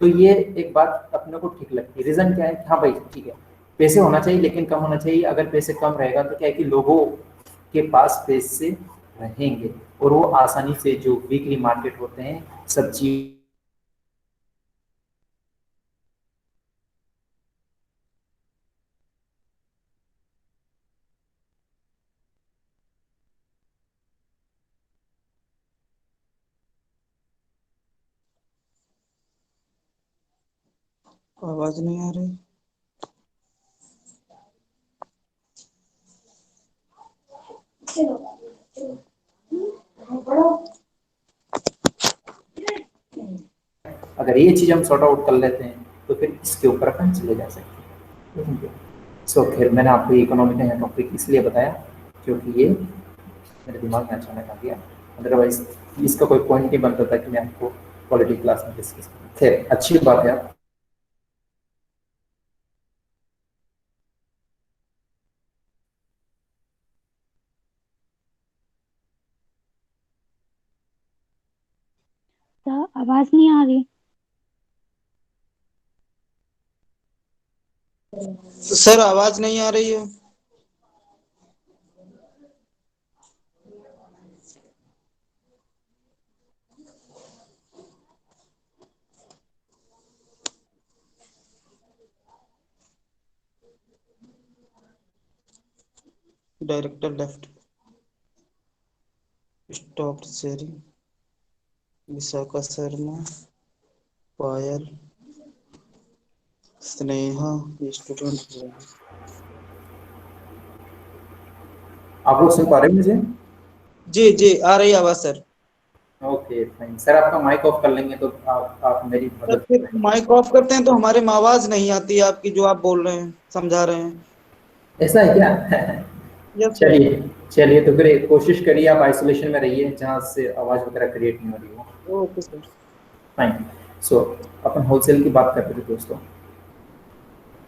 Speaker 1: तो ये एक बात अपने को ठीक लगती है। रीजन क्या है कि हाँ भाई ठीक है, पैसे होना चाहिए लेकिन कम होना चाहिए। अगर पैसे कम रहेगा तो क्या है कि लोगों के पास पैसे रहेंगे और वो आसानी से जो वीकली मार्केट होते हैं सब्जी
Speaker 2: आवाज नहीं आ रही।
Speaker 1: अगर ये चीज हम सॉर्ट आउट कर लेते हैं तो फिर इसके ऊपर अपन चले जा सकते हैं। सो फिर मैंने आपको इकोनॉमी का टॉपिक इसलिए बताया क्योंकि ये मेरे दिमाग में अचानक आ गया। अदरवाइज इसका कोई पॉइंट नहीं बनता था कि मैं आपको पॉलिटिक्स क्लास में डिस्कस करूँ। खैर अच्छी बात है।
Speaker 3: आवाज नहीं आ रही।
Speaker 2: सर आवाज नहीं आ रही है। Director left. Top sharing, Vishakha Sharma, Payal, Sneha, student.
Speaker 1: आप लोग सुन पा रहे हैं मुझे?
Speaker 2: जी जी आ रही आवाज सर।
Speaker 1: ओके फाइन सर, आपका माइक ऑफ कर लेंगे तो आप मेरी
Speaker 2: सर
Speaker 1: मदद
Speaker 2: फिर
Speaker 1: करेंगे।
Speaker 2: माइक ऑफ करते हैं तो हमारे में आवाज नहीं आती है आपकी, जो आप बोल रहे हैं समझा रहे हैं।
Speaker 1: ऐसा है क्या?
Speaker 2: Yes sir.
Speaker 1: चलिए चलिए, तो फिर एक कोशिश करिए, आप आइसोलेशन में रहिए जहाँ से आवाज़ वगैरह क्रिएट नहीं हो रही हो।
Speaker 2: Okay sir.
Speaker 1: फाइन। सो अपन होलसेल की बात करते थे दोस्तों।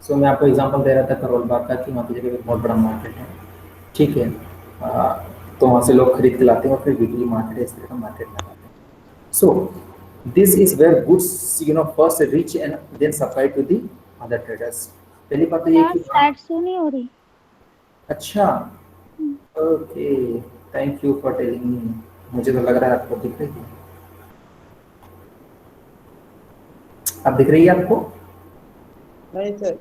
Speaker 1: सो मैं आपको एग्जांपल दे रहा था करोल बाग का कि वहाँ की जगह पे बहुत बड़ा मार्केट है, ठीक है। तो वहाँ से लोग खरीद के लाते हैं और फिर वीकली मार्केट इस तरह का मार्केट लगाते हैं। So this is where goods first reach and then supply to the other traders. पहली बात तो ये
Speaker 3: यार
Speaker 1: कि
Speaker 3: स्टार्ट क्यों नहीं हो रही?
Speaker 1: अच्छा, okay, thank you for telling me. मुझे तो लग रहा है आपको दिख रही है। अब दिख रही है आपको?
Speaker 2: नहीं सर।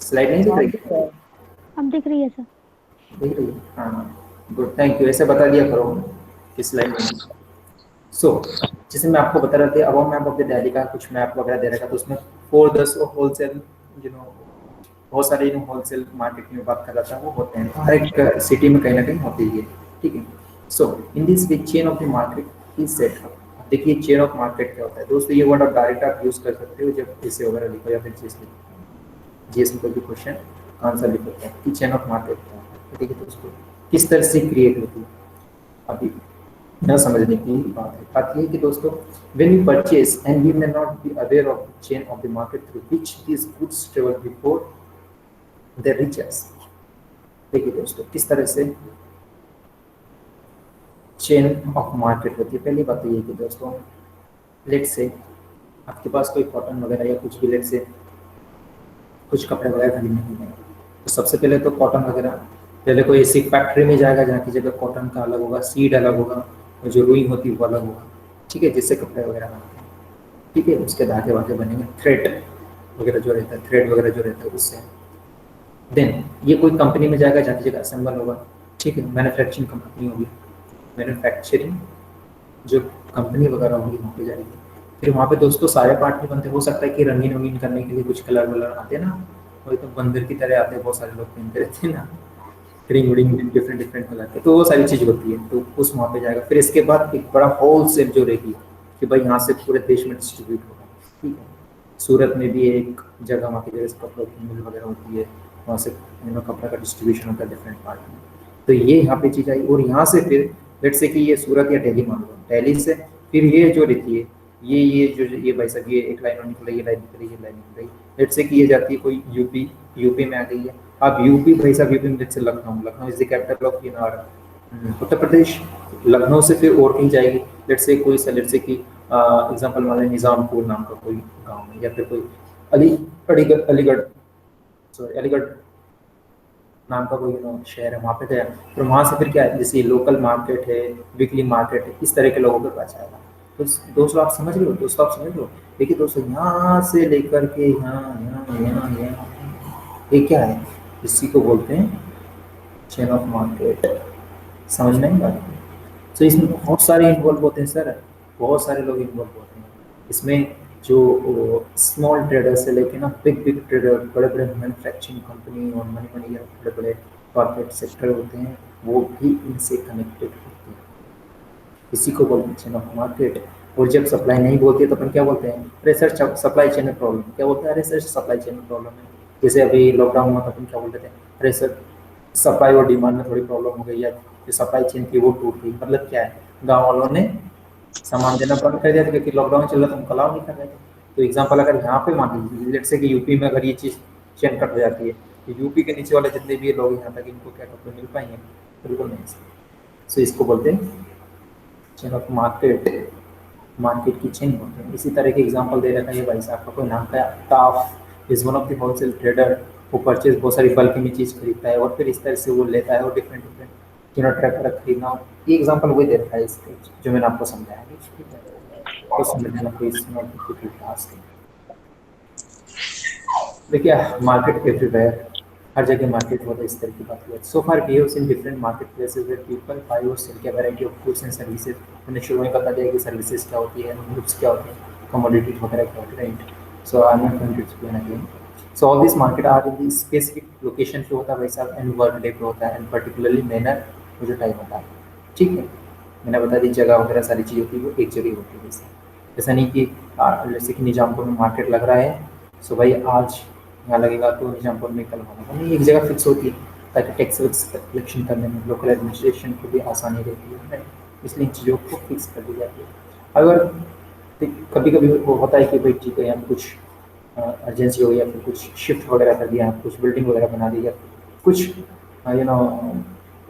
Speaker 1: स्लाइड नहीं दिख
Speaker 2: हाँ
Speaker 1: रही
Speaker 2: दिख रहा
Speaker 1: है?
Speaker 2: है।
Speaker 3: अब दिख रही है सर।
Speaker 1: दिख रही है, हाँ गुड, थैंक यू। ऐसे बता दिया करो कि स्लाइड नहीं दिख रहा। सो जैसे मैं आपको बता रहा था, अब मैप ऑफ द दिल्ली का कुछ मैप वगैरह दे रखा था, तो उसमें 4-10 होलसेल यू नो बहुत सारे होलसेल मार्केट में बात कर रहा था, वो होते हैं हर एक सिटी में कहीं ना कहीं होती है, ठीक है। So in this way chain of the market is set up. देखिए चेन ऑफ मार्केट क्या होता है दोस्तों, ये वर्ड आप डायरेक्ट आप यूज कर सकते हो जब ऐसे वगैरह लिखो या फिर जीएस लिखो, जीएस में कोई भी क्वेश्चन आंसर लिखो कि चेन ऑफ मार्केट क्या होता है, ठीक है दोस्तों। किस तरह से क्रिएट होती है, अभी न समझने की बात है। बात ये है कि दोस्तों, when we purchase and we may not be aware of the chain of the market through which these goods travel before they reach us। देखिए दोस्तों किस तरह से चेन ऑफ मार्केट होती है। पहली बात तो ये कि दोस्तों, लेट से आपके पास कोई कॉटन वगैरह या कुछ भी, लेट से कुछ कपड़े वगैरह खरीदने के लिए, तो सबसे पहले तो कॉटन वगैरह पहले कोई ऐसी फैक्ट्री में जाएगा जहाँ की जगह कॉटन का अलग होगा, सीड अलग होगा, और जो रुई होती है वो अलग होगा, ठीक है, जिससे कपड़े वगैरह बनते हैं, ठीक है। उसके धागे वागे बनेंगे, थ्रेड वगैरह जो रहता है, थ्रेड वगैरह जो रहता है उससे। देन ये कोई कंपनी में जाएगा जहाँ की जगह असेंबल होगा, ठीक है, मैन्युफैक्चरिंग कंपनी होगी, मैन्युफैक्चरिंग जो कंपनी वगैरह होगी वहाँ पे जाएगी। फिर वहाँ पे दोस्तों सारे पार्ट नहीं बनते, हो सकता है कि रंगीन वंगीन करने के लिए कुछ कलर वलर आते हैं ना, वही तो बंदर की तरह आते हैं, बहुत सारे लोग पहनते रहते हैं ना, रिंग विंग डिफरेंट डिफरेंट हो जाते हैं, तो वो सारी चीज़ होती है, तो उस वहाँ पे जाएगा। फिर इसके बाद एक बड़ा होल सेल जो रहेगी कि भाई यहाँ से पूरे देश में डिस्ट्रीब्यूट होगा, ठीक है। सूरत में भी एक जगह वहाँ की जगह कपड़ों की मिल वगैरह होती है, वहाँ से कपड़ा का डिस्ट्रीब्यूशन होता है डिफरेंट पार्ट में। तो ये यहाँ पे चीज़ आई, और यहाँ से फिर लेट से कि ये सूरत या दिल्ली मान लो, दिल्ली से फिर ये जो रहती है, ये जो ये भाई साहब ये एक लाइन निकल रही है, लाइन निकल रही है, लाइन निकल रही है, लेट से कि ये जाती है कोई यूपी, यूपी में आ गई है। अब यूपी भाई साहब, यूपी में से Lucknow, Lucknow is the capital of Uttar Pradesh. Lucknow से फिर और कहीं जाएगी, लेट से कोई सा, लेट से कि एग्जाम्पल मान लें निज़ामपुर नाम का कोई गाँव है, या फिर कोई अलीगढ़ अलीगढ़ सॉरी अलीगढ़ नाम का कोई शहर है, वहाँ पे गया। फिर वहाँ से फिर क्या है, जैसे लोकल मार्केट है, वीकली मार्केट है, इस तरह के लोगों के पास आएगा। तो दोस्तों आप समझ रहे हो, दोस्तों आप समझ रहे हो। देखिए दोस्तों, यहाँ से लेकर के यहाँ यहाँ यहाँ यहाँ, ये क्या है, इसी को बोलते हैं चेन ऑफ मार्केट। समझ नहीं बात। तो इसमें बहुत सारे इन्वॉल्व होते हैं सर, बहुत सारे लोग इन्वॉल्व होते हैं इसमें, जो स्मॉल ट्रेडर से लेके ना बिग बिग ट्रेडर, बड़े बड़े मैन्युफैक्चरिंग कंपनी और मनी मनी या बड़े बड़े कॉर्पोरेट सेक्टर होते हैं, वो भी इनसे कनेक्टेड होते हैं। इसी को बोलते हैं चेन ऑफ मार्केट। और जब सप्लाई नहीं बोलती है तो अपन क्या बोलते हैं, अरे सर सप्लाई चेन में प्रॉब्लम, क्या बोलते हैं, अरे सर सप्लाई चेन में प्रॉब्लम है। जैसे अभी लॉकडाउन हुआ तो अपन क्या बोलते थे, अरे सर सप्लाई और डिमांड में थोड़ी प्रॉब्लम हो गई, या जो सप्लाई चेन थी वो टूट गई। मतलब क्या है, गाँव वालों ने सामान देना बंद कर दिया था क्योंकि लॉकडाउन चल रहा था, हम अलाउ नहीं कर रहे थे। तो एग्जाम्पल अगर यहाँ पे मान लीजिए, लेट से कि यूपी में अगर ये चीज़ चेन कट हो जाती है, तो यूपी के नीचे वाले जितने भी लोग यहाँ तक, इनको क्या कपड़े मिल पाएंगे? बिल्कुल नहीं। सो इसको बोलते हैं चेन ऑफ मार्केट, मार्केट की चेन बोलते हैं। इसी तरह के एग्जांपल दे रखा है भाई साहब का, कोई नाम का ताफ is one of the wholesale trader, वो परचेज बहुत सारी बल्क में चीज़ खरीदता है और फिर इस तरह से वो लेता है, और डिफरेंट डिफरेंट ट्रैक वैक खरीदना हो। ये एग्जाम्पल वही दे रखा है इसके, जो मैंने आपको समझाया है, ठीक है। तो समझना कोई इसमें डिफिकल्ट टास्क है। देखिए मार्केट एवरीवेयर, हर जगह मार्केट होता है, इस तरह की बात हुई। So far behaves in different market places where people buy और सेल के variety of goods and services. मैंने शुरू में बता दिया कि सर्विसेज क्या होती है, गुड्स क्या होती है, कमोडिटी वगैरह क्या होती है, right. So I am not going to explain again. So all this market are in specific location पे होता है वैसा, एंड वर्क डे पे होता है, एंड पर्टिकुलरली मैनर वो जो टाइम होता है, ठीक है। मैंने बता दी जगह वगैरह सारी चीज़ होती है वो एक जगह होती है वैसे। ऐसा नहीं कि जैसे कि निजामपुर में मार्केट लग रहा है, सो भाई आज यहाँ लगेगा तो निजामपुर में कल वहाँ लगेगा, नहीं, एक जगह फिक्स होती है ताकि टैक्स वैक्स कलेक्शन करने में लोकल एडमिनिस्ट्रेशन को भी आसानी रहती है, राइट। इसलिए इन चीज़ों को फिक्स कर दी जाती है। अगर कभी कभी वो होता है कि भाई ठीक है यहाँ कुछ अर्जेंसी हो गई या फिर कुछ शिफ्ट वगैरह कर दिया, कुछ बिल्डिंग वगैरह बना दी, या कुछ यू नो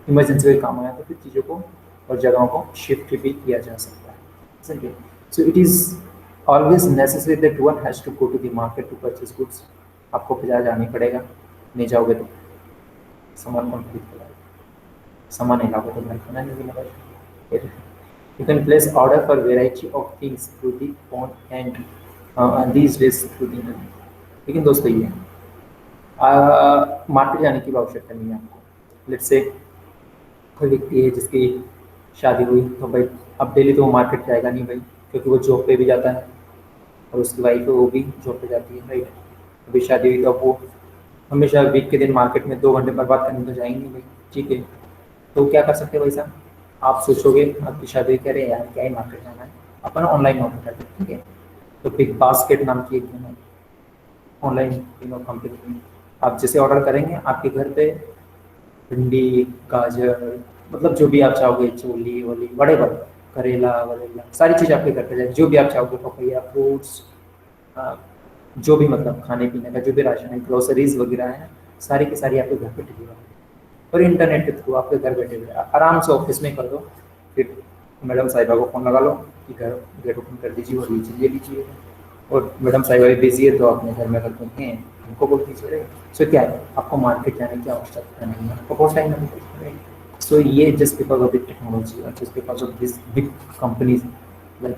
Speaker 1: इमरजेंसी का काम आया, तो फिर चीज़ों को और जगहों को शिफ्ट भी किया जा सकता है, समझे। So it is always necessary that one has to go to the market to purchase goods. आपको बाजार जाना ही पड़ेगा, नहीं जाओगे तो सामान कौन खरीद कर लाएगा, सामान नहीं लाओगे तो घर खाना नहीं मिलेगा। You can place order for variety of things through the phone and these days through the internet. लेकिन दोस्तों ये मार्केट जाने की आवश्यकता नहीं है आपको। लेट्स से कोई व्यक्ति है जिसकी शादी हुई, तो भाई अब डेली तो वो मार्केट जाएगा नहीं भाई, क्योंकि वो जॉब पे भी जाता है और उसकी वाइफ है वो भी जॉब पे जाती है, राइट। अभी शादी हुई तो अब वो हमेशा वीक के दिन मार्केट में 2 घंटे बर्बाद करने तो जाएंगे भाई, ठीक है। तो क्या कर सकते हैं भाई साहब, आप सोचोगे आपकी शादी कह रहे हैं यार क्या ही मार्केट जाना है, अपन ऑनलाइन ऑर्डर करते हैं, ठीक है। तो बिग बास्केट नाम की एक ऑनलाइन कंपनी, आप जैसे ऑर्डर करेंगे आपके घर पे भिंडी, गाजर, मतलब जो भी आप चाहोगे, चोली वोली बड़े बड़े, करेला वरेला सारी चीज़ आपके घर पे जाएगी, जो भी आप चाहोगे, पपैया, फ्रूट्स, जो भी मतलब खाने पीने का जो भी राशन है, ग्रोसरीज वगैरह है, सारी की सारी आपके घर पे डिलीवर होगी और इंटरनेट के थ्रू आपके घर बैठे हुए आराम से ऑफिस में कर दो। फिर मैडम साहिबा को फ़ोन लगा लो कि घर गेट ओपन कर दीजिए और ये लीजिए, और मैडम साहिबा भी बिजी है तो अपने घर में अगर कोई हैं उनको बोल दीजिए। सो क्या है, आपको मार्केट जाने की आवश्यकता नहीं है, आपको बहुत टाइम लगेगा। सो ये just because of the technology और just because of this big companies like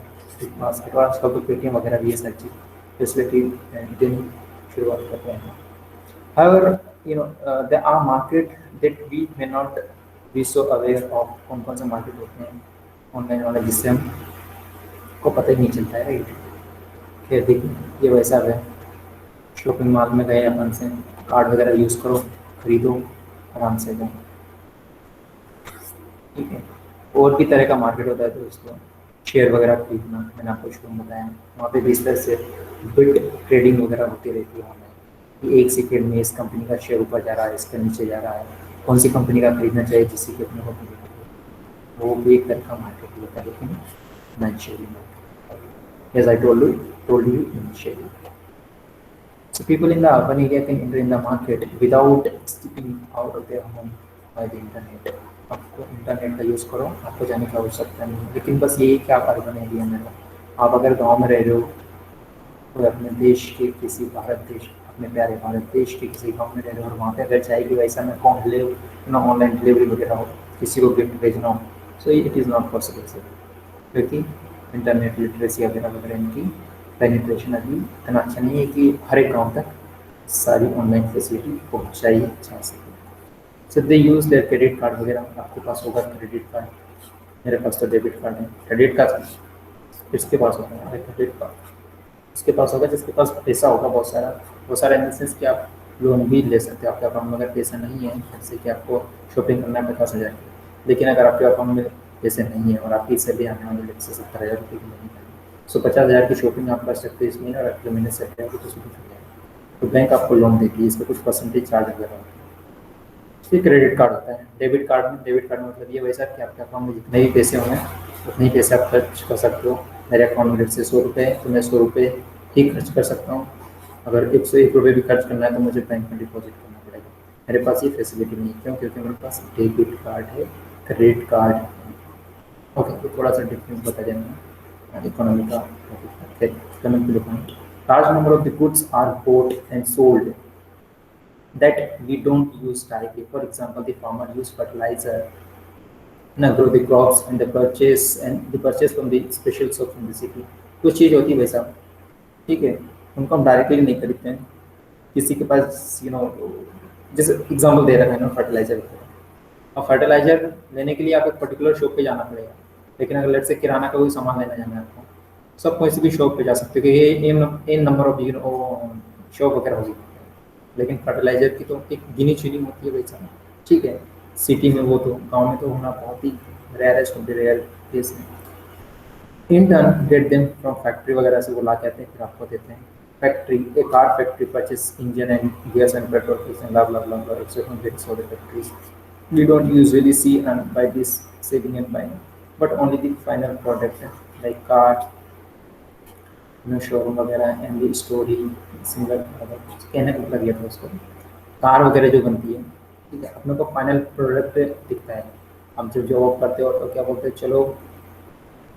Speaker 1: basket, और आजकल तो पेटीएम वगैरह भी ये सारी चीज़ फैसिलिटी देने शुरुआत कर रहे हैं। However, there are market that we may not be so aware of, कौन से मार्केट होते हैं ऑनलाइन वाले जिससे हम को पता ही नहीं चलता है, राइट। खैर देखिए ये वैसा है, शॉपिंग मॉल में गए अपन से कार्ड वगैरह यूज़ करो, खरीदो, आराम से जाओ, ठीक है। और भी तरह का मार्केट होता है दोस्तों, शेयर वगैरह खरीदना, मैंने आपको शुरू में बताया, वहाँ पे भी इस तरह से बिग ट्रेडिंग वगैरह होती रहती है ऑनलाइन, कि एक सेकेंड में इस कंपनी का शेयर ऊपर जा रहा है, इसके नीचे जा रहा है, कौन सी कंपनी का खरीदना चाहिए जिससे कि अपने को मिले, वो भी एक तरह का मार्केट होता है, लेकिन initially market, as I told you initially. So people in the urban area can enter in the market without stepping out of their home by the internet. आपको इंटरनेट का यूज़ करो, आपको जाने की आवश्यकता नहीं है, लेकिन बस यही कि आप अर्बन एरिया में हो। आप अगर गांव में रह रहे हो तो अपने देश के किसी भारत देश, अपने प्यारे भारत देश के किसी गांव में रह रहे हो और वहाँ पे अगर चाहे कि वैसा मैं कौन ले ऑनलाइन डिलीवरी वगैरह हो, किसी को गिफ्ट भेजना हो, सो it is not possible sir, क्योंकि इंटरनेट लिटरेसी वगैरह इनकी पेनिट्रेशन अभी इतना अच्छा नहीं है कि हर एक गाँव तक सारी ऑनलाइन फैसिलिटी पहुँचाई जा सके। सो दे यूज़ देयर क्रेडिट कार्ड वगैरह, आपके पास होगा क्रेडिट कार्ड, मेरे पास तो डेबिट कार्ड है। क्रेडिट कार्ड किसके पास होता है, अरे क्रेडिट कार्ड उसके पास होगा जिसके पास पैसा होगा बहुत सारा इन द सेंस कि आप लोन भी ले सकते हो। आपके अकाउंट में अगर पैसा नहीं है, जैसे कि आपको शॉपिंग करना है 50,000 की, लेकिन अगर आपके अकाउंट में पैसे नहीं है और आपकी सैलरी आने वाली लगभग 70,000 रुपये की महीने का, सो 50,000 की शॉपिंग आप कर सकते हो इस महीने, और अगले महीने 70,000 की तो शुरू हो जाएगा, तो बैंक आपको लोन देती है, इसका कुछ परसेंटेज चार्ज वगैरह होता है। फिर क्रेडिट कार्ड होता है। डेबिट कार्ड मतलब ये वैसा कि आपके अकाउंट में जितने भी पैसे होंगे उतने ही पैसे आप खर्च कर सकते हो। मेरे अकाउंट में रेट से 100 रुपये है तो मैं 100 रुपये ही खर्च कर सकता हूँ। अगर 101 रुपये भी खर्च करना है तो मुझे बैंक में डिपॉजिट करना पड़ेगा। मेरे पास ये फैसिलिटी नहीं है, क्यों? क्योंकि मेरे पास डेबिट कार्ड है, क्रेडिट कार्ड है। ओके, तो थोड़ा सा डिफरेंस बता देना इकोनॉमी का। Large number of the goods are bought and sold that we don't use directly. For example, the farmer use fertilizer, grow the crops, and the purchase from the special shop from the city. कुछ चीज़ होती है वैसा, ठीक है, उनको हम directly नहीं खरीदते हैं। किसी के पास जैसे एग्जाम्पल दे रखा है ना फर्टिलाइजर। अब फर्टिलाइजर लेने के लिए आप एक पर्टिकुलर शॉप पे जाना पड़ेगा, लेकिन अगर लेट से किराना का कोई सामान लेना जाना है आपको, सब कोई भी शॉप पे जा सकते हो कि ये एन नंबर ऑफ शॉप वगैरह होगी, लेकिन फर्टिलाइजर की तो एक गिनी चुनी होती है वैसा। ठीक है, सिटी में वो तो, गांव में तो होना बहुत ही rarest of the rare case है। In turn get them from factory वगैरह से वो ला के आते हैं, फिर आपको देते हैं। Factory, A car factory purchase engine and gears and petrol and blah blah blah blah etc. Bits of the factories. We don't usually see and buy this saving and buying, but only the final product like car, showroom वगैरह and the story single कहने का मतलब ये था उसको, car वगैरह जो बनती है, ठीक है, अपने को फाइनल प्रोडक्ट दिखता है। अब जब जॉब करते हो तो क्या बोलते हैं, चलो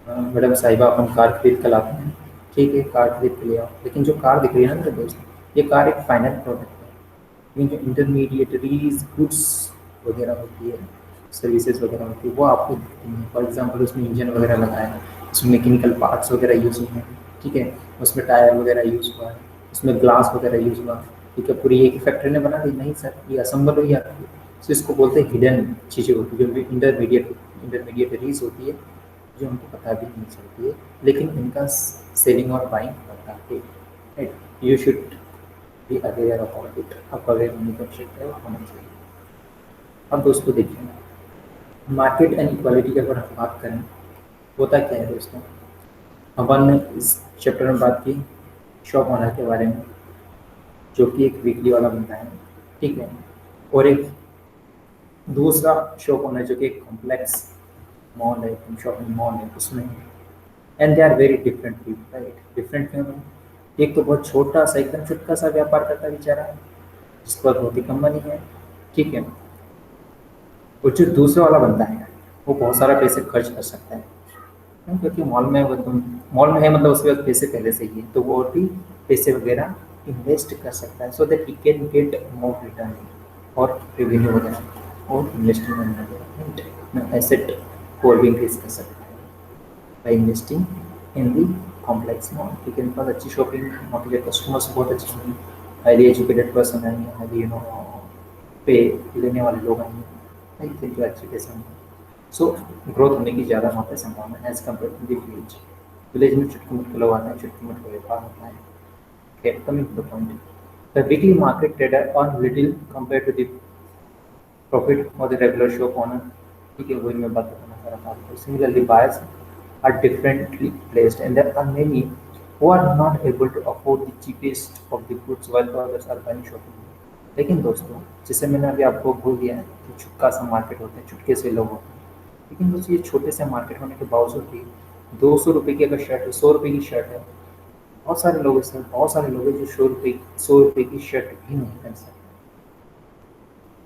Speaker 1: मैडम साहिबा अपन कार खरीद कर लाते हैं, ठीक है कार खरीद के ले आओ, लेकिन जो कार दिख रही है ना मेरे दोस्त, ये कार एक फाइनल प्रोडक्ट है। लेकिन जो इंटरमीडिएटरीज गुड्स वगैरह होती है, सर्विसेज वगैरह होती है, वो आपको दिखती हैं। फॉर एग्जांपल उसमें इंजन वगैरह लगा है, उसमें मैकेनिकल पार्ट्स वगैरह यूज़ हुए हैं, ठीक है, उसमें टायर वगैरह यूज़ हुआ है, उसमें ग्लास वगैरह यूज़ हुआ, ठीक है, पूरी एक फैक्ट्री ने बना दी नहीं सर, ये असम्बल हुई आपकी। तो इसको बोलते हैं हिडन चीज़ें होती है, जो इंटरमीडिएटरीज होती है, जो हमको पता भी नहीं चलती है, लेकिन इनका सेलिंग और बाइंग पता है। Right, you should be aware about it, आपको अवेयर होने का आवश्यकता है, होना चाहिए। अब दोस्तों देखिए, मार्केट एंड इक्वालिटी की अगर हम बात करें, होता क्या है दोस्तों, अपन ने इस चैप्टर में बात की शॉप ओनर के बारे में, जो कि एक वीकली वाला बनता है, ठीक है, और एक दूसरा शॉप ओनर जो कि एक कॉम्प्लेक्स मॉल है, शॉपिंग मॉल है, उसमें and they are very different people, right, different क्यों? एक तो बहुत छोटा सा एकदम चुटका सा व्यापार करता है बेचारा, जिसके पास बहुत ही कम मनी है, ठीक है, और जो दूसरा वाला बनता है वो बहुत सारा पैसे खर्च कर सकता है, क्योंकि मॉल में वो तुम मॉल में है मतलब उसके पास पैसे पहले से ही है, तो वो और भी पैसे वगैरह इन्वेस्ट कर सकता है, so that he can get more return और रेवेन्यू वगैरह और इन्वेस्टमेंट वगैरह एसेट को भी इंक्रीज कर सकता है by investing in the complex mall. ठीक है, इनके पास अच्छी शॉपिंग मॉल, कस्टमर्स बहुत अच्छे हैं, हाईली एजुकेटेड पर्सन आएंगे, हाईली पे लेने वाले लोग आएंगे, जो अच्छे पैसे होंगे, सो ग्रोथ होने की ज़्यादा वहाँ पे संभावना है as compare to the village. Village में चुटकी मुटके लोग आते हैं, चुटकी मुटके व्यापार होता है। Okay, coming to the point, the weekly market trader earn little compared to the profit of the regular shop owner. ठीक है, वही मैं बात करना चाह रहा था आपको। Similarly, buyers are differently placed, and there are many who are not able to afford the cheapest of the goods while others are buying shopping. लेकिन दोस्तों, जैसे मैंने अभी आपको बोल दिया है कि छुटका सा मार्केट होता है, चुटके से लोग होते हैं, लेकिन दोस्तों ये छोटे से मार्केट होने के बावजूद भी 200 रुपये की अगर शर्ट है, 100 रुपये की शर्ट है, बहुत सारे लोग इसमें बहुत सारे लोग हैं जो 100 रुपये की शर्ट भी नहीं पहन सकते।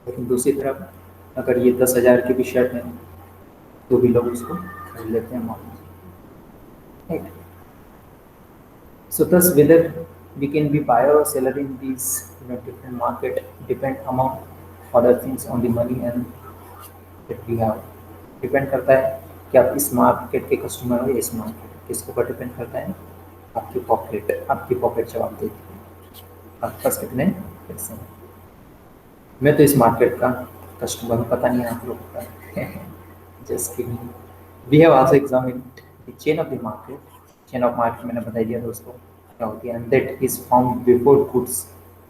Speaker 1: लेकिन दूसरी तरफ अगर ये 10,000 की भी शर्ट है तो भी लोग उसको खरीद लेते हैं मॉल में। Right, so thus whether we can be buyer or seller in these different market depend among other things on the money and that we have। Depend करता है कि आप इस मार्केट के कस्टमर हो या इस मार्केट, किसके ऊपर डिपेंड करता है? आपकी पॉकेट जवाब देती है, आपके पास कितने पैसे हैं। मैं तो इस मार्केट का कस्टमर हूँ, पता नहीं आप लोग का। Just kidding. We have also examined the chain of the market. Chain of market मैंने बता दिया दोस्तों क्या होती है, and that is form before goods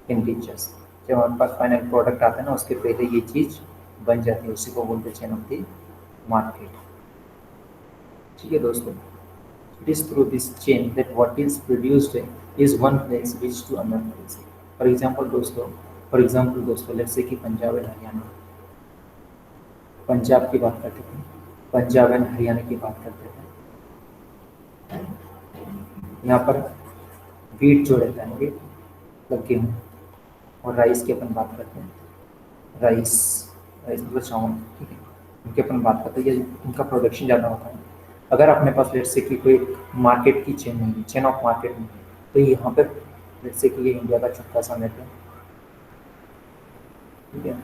Speaker 1: in reaches. जब हमारे पास फाइनल प्रोडक्ट आता है ना, उसके पहले ये चीज़ बन जाती है, उसी को बोलते हैं चेन ऑफ द मार्केट। ठीक है दोस्तों, it is through this chain that what is produced is one place reach to another place। for example दोस्तों let's say कि पंजाब एंड हरियाणा, पंजाब की बात करते थे, पंजाब एंड हरियाणा की बात करते थे। यहाँ पर वीट जो रहता है, वीट मतलब गेहूँ, और राइस की अपन बात करते हैं, राइस मतलब चावल, ठीक है, उनकी अपन बात करते हैं, इनका प्रोडक्शन ज़्यादा होता है। अगर अपने पास लेट्स से कि कोई मार्केट की चेन नहीं है, चेन ऑफ मार्केट नहीं है, तो यहाँ पर लेट्स से कि ये इंडिया का छोटा सा नेट है, ठीक है,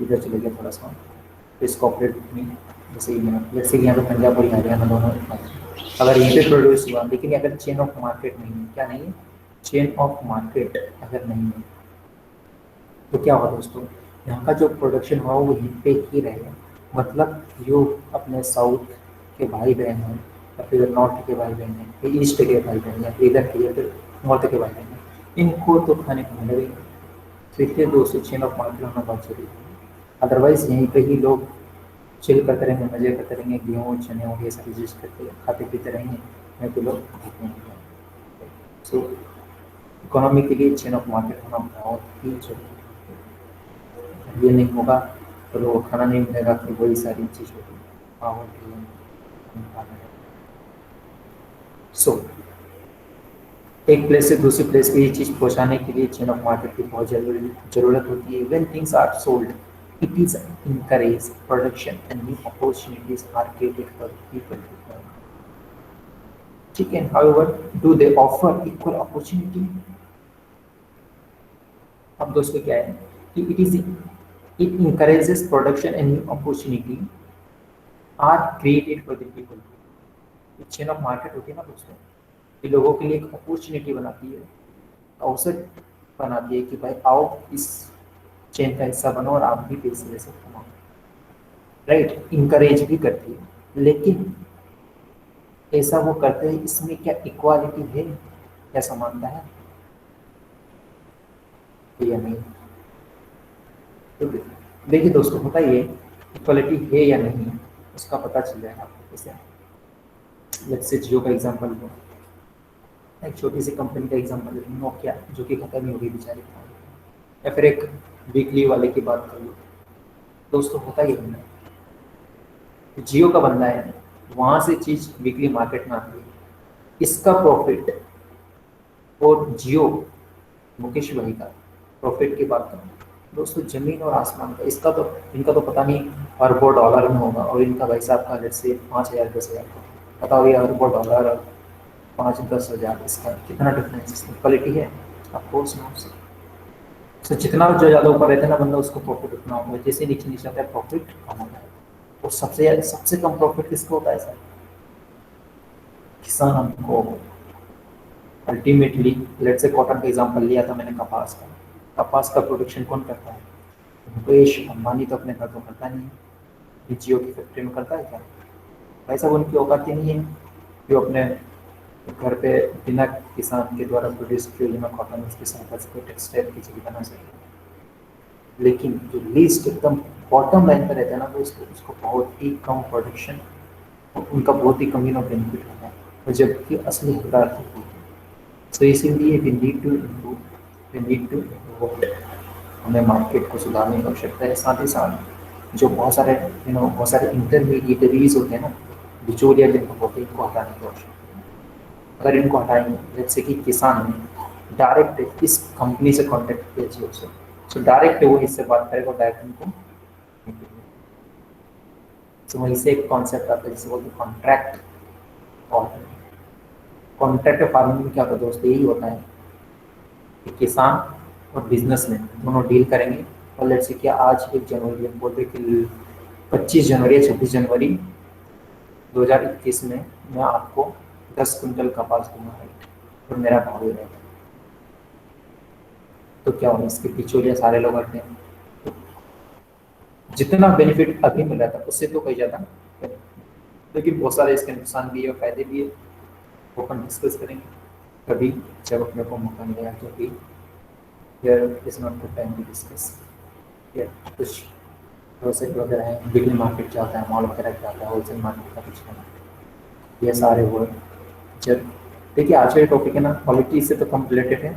Speaker 1: इधर चले गया थोड़ा सा इस कॉपरेट में, जैसे लेट्स से कि यहाँ पर पंजाब और हरियाणा दोनों अगर यहीं पे प्रोड्यूस हुआ, लेकिन अगर चेन ऑफ मार्केट नहीं है, क्या नहीं है, चेन ऑफ मार्केट अगर नहीं है, तो क्या हुआ दोस्तों, यहाँ का जो प्रोडक्शन हुआ वो यहीं पे ही रहेगा। मतलब जो अपने साउथ के भाई बहन हैं, या फिर नॉर्थ के भाई बहन हैं, या ईस्ट के भाई बहन हैं, या फिर इधर के, या फिर नॉर्थ के भाई बहन हैं, इनको तो खाने को मिलेगा। तो इसलिए दोस्तों चेन ऑफ मार्केट होना बहुत जरूरी है। अदरवाइज यहीं पे ही लोग चिल करते रहेंगे, मजे करते रहेंगे, गेहूँ चने और ये सारी चीज़ करते खाते पीते रहेंगे, नहीं तो लोग भूखे नहीं। सो इकोनॉमी के लिए चेन ऑफ मार्केट होना बहुत ही जरूरी है। ये नहीं होगा तो लोगों को खाना नहीं मिलेगा, फिर वही सारी चीज़ होगी, पावर। सो एक प्लेस से दूसरी प्लेस पे ये चीज़ पहुंचाने के लिए चेन ऑफ मार्केट की बहुत ज़रूरत होती है। When things are sold, it is encourage production and new opportunities are created for people to earn. ठीक है, however, do they offer equal opportunity? अब दोस्तों क्या है कि it encourages production and new opportunity are created for the people. Chain of market होती है ना दोस्तों, ये लोगों के लिए एक अपॉर्चुनिटी बनाती है, अवसर बनाती है कि भाई आओ इस चेन का हिस्सा बनो और आप भी पैसे ले सकते हो, राइट। इंकरेज भी करती है, लेकिन ऐसा वो करते हैं, इसमें क्या इक्वालिटी है, क्या समानता है या नहीं? तो देखिए दोस्तों, होता ये इक्वालिटी है या नहीं उसका पता चल जाएगा आपको कैसे। लेट्स से जियो का एग्जांपल लो, एक छोटी सी कंपनी का एग्जांपल लो, नोकिया, जो कि खत्म ही हो गई बेचारी, या फिर एक वीकली वाले की बात कर लो। दोस्तों होता ही है, जियो का बंदा है, वहां से चीज वीकली मार्केट में आती है, इसका प्रॉफिट और जियो मुकेश भाई का प्रॉफिट की बात करूँ दोस्तों, जमीन और आसमान का। इसका तो इनका तो पता नहीं अरबों डॉलर में होगा, और इनका भाई साहब का लेट्स से 5,000 10,000 बताओ, ये अरबों डॉलर और 5-10,000, इसका कितना डिफरेंस, इसमें क्वालिटी है आपको उसमें। तो जितना जो ज़्यादा ऊपर रहता है ना बंदा, उसको प्रॉफिट उतना होगा, जैसे नीचे नीचे आता है प्रॉफिट कम होता है। और सबसे कम प्रॉफिट किसको होता है सर? किसान को। अल्टीमेटली लेट्स से कॉटन का एग्जांपल लिया था मैंने, कपास का प्रोडक्शन कौन करता है? मुकेश अंबानी तो अपने घर तो करता नहीं है, ये जियो की फैक्ट्री में करता है क्या? भाई साहब उनकी औकात ही नहीं है जो अपने घर पे बिना किसान के द्वारा प्रोड्यूस किए बिना कॉटन उसकी सहायता से कोई टेक्सटाइल की चीज़ बना सके। लेकिन जो लीस्ट एकदम बॉटम लाइन पर रहता है ना, तो उसको बहुत ही कम प्रोडक्शन, उनका बहुत ही कम बेनिफिट होता है, और जबकि असली हकदार होती है। तो इसीलिए we need to improve, we need to improve, हमें मार्केट को सुधारने की आवश्यकता है। साथ ही साथ जो बहुत सारे बहुत सारे इंटरमीडिएटरीज होते हैं ना, बिचौलिया जिनको बोलते हैं, इनको हटाने की आवश्यकता है। अगर इनको हटाएंगे, जैसे कि किसान ने डायरेक्ट इस कंपनी से कॉन्टेक्ट किया जियो से, तो डायरेक्ट वो इससे बात करेगा, डायरेक्ट उनको। तो वहीं से एक कॉन्सेप्ट आता है जिसे बोलते हैं कॉन्ट्रैक्ट फार्मिंग। कॉन्ट्रैक्ट फार्मिंग में क्या होता है दोस्तों, यही होता है कि किसान और बिजनेसमैन दोनों डील करेंगे, और लेट्स से क्या आज 1 जनवरी हम बोलते कि 25 जनवरी या 26 जनवरी 2021 में मैं आपको 10 कुंटल कपास दूंगा, राइट, और मेरा भाव ये रहेगा। तो क्या होगा, इसके बिचौलिया सारे लोग आते हैं, तो जितना बेनिफिट अभी मिल रहा था उससे तो कहीं ज़्यादा, लेकिन बहुत सारे इसके नुकसान भी है और फायदे भी है, वो अपन डिस्कस करेंगे कभी जब अपने को मौका मिलेगा, क्योंकि here is not the time to discuss. कुछ ग्रोसरी वगैरह है, वीकली मार्केट जाता है, मॉल वगैरह जाता है, होलसेल मार्केट का कुछ है, ये सारे वो जब देखिए आज का ये टॉपिक है ना, क्वालिटी से तो कम रिलेटेड है,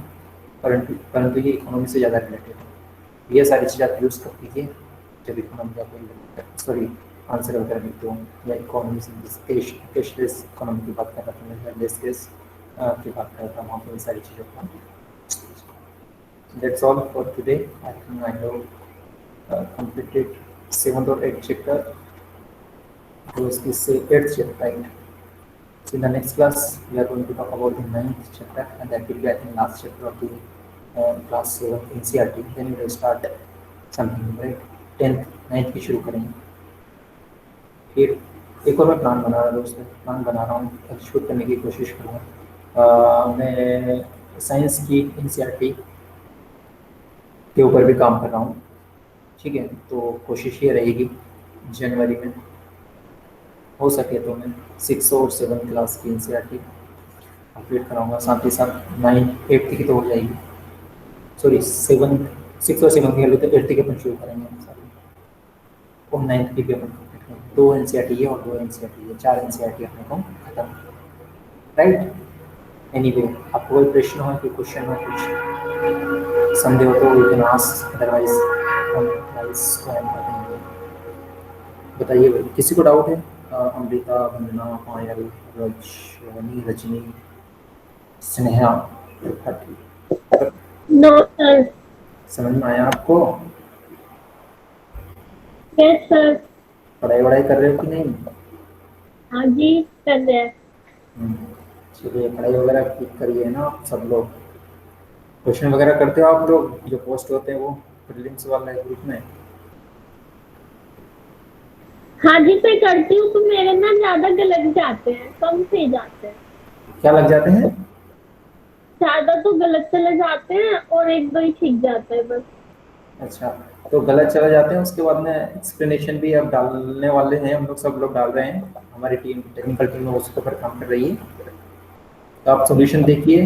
Speaker 1: परंतु ये इकोनॉमी से ज़्यादा रिलेटेड है। ये सारी चीज़ें आप यूज़ कर कीजिए जब इकोनॉमी का कोई सॉरी आंसर वगैरह लिखते हो, या इकोनॉमी से कैशलेस इकोनॉमी की बात कर रहा था मैं, लेस केस की बात कर रहा था, वहाँ पर ये सारी चीज़ों का। That's all for today. I think I have completed 7th or 8th chapter. Those is 8th chapter, right? So in the next class, we are going to talk about the 9th chapter, and that will be, I think, last chapter of the class 7 NCERT. Then we will start something, right? 10th 9th की शुरू करेंगे। फिर एक और मैं plan बना रहा हूँ दोस्तों, प्लान बना रहा हूँ, एक्सिक्यूट करने की कोशिश करूँगा। मैं साइंस की NCERT के ऊपर भी काम कर रहा हूँ, ठीक है। तो कोशिश ये रहेगी जनवरी में हो सके तो मैं 6 और 7 क्लास की NCERT कंप्लीट कराऊंगा, साथ ही साथ 9 8 की तो हो जाएगी, सॉरी 7 6 और 7 की कर लेते 8 की अपन शुरू करेंगे हम सारी, और 9 की भी अपन कंप्लीट करेंगे। 2 NCERT है और 2 NCERT है, 4 NCERT अपने को खत्म, राइट। एनीवे, आपको कोई प्रश्न हो, कोई क्वेश्चन हो, कुछ संदेह हो तो यू कैन आस्क, अदरवाइज हम इसको एंड कर देंगे। बताइए भाई, किसी को डाउट है? अमृता, वंदना, पायल, रज, रोनी, रजनी, स्नेहा, त्रिपाठी,
Speaker 4: नो सर।
Speaker 1: समझ में आया आपको?
Speaker 4: Yes sir.
Speaker 1: पढ़ाई वढ़ाई कर रहे हो कि नहीं?
Speaker 4: हाँ जी कर रहे हैं।
Speaker 1: चलिए, पढ़ाई वगैरह ठीक करिए ना आप सब लोग। क्वेश्चन वगैरह करते हो आप लोग जो पोस्ट होते हैं वो प्रीलिम्स वाला ग्रुप में?
Speaker 4: हाँ जी मैं करती हूँ, तो मेरे ना ज्यादा गलत जाते हैं, कम से जाते हैं।
Speaker 1: क्या लग जाते हैं?
Speaker 4: ज्यादा तो गलत चले जाते हैं और एक दो ही ठीक जाते हैं बस।
Speaker 1: अच्छा, तो गलत चले जाते हैं, उसके बाद में एक्सप्लेनेशन भी अब डालने वाले हैं, हम लोग सब लोग डाल रहे हैं, हमारी टीम टेक्निकल टीम उसके ऊपर काम कर रही है। तो आप सोल्यूशन देखिए।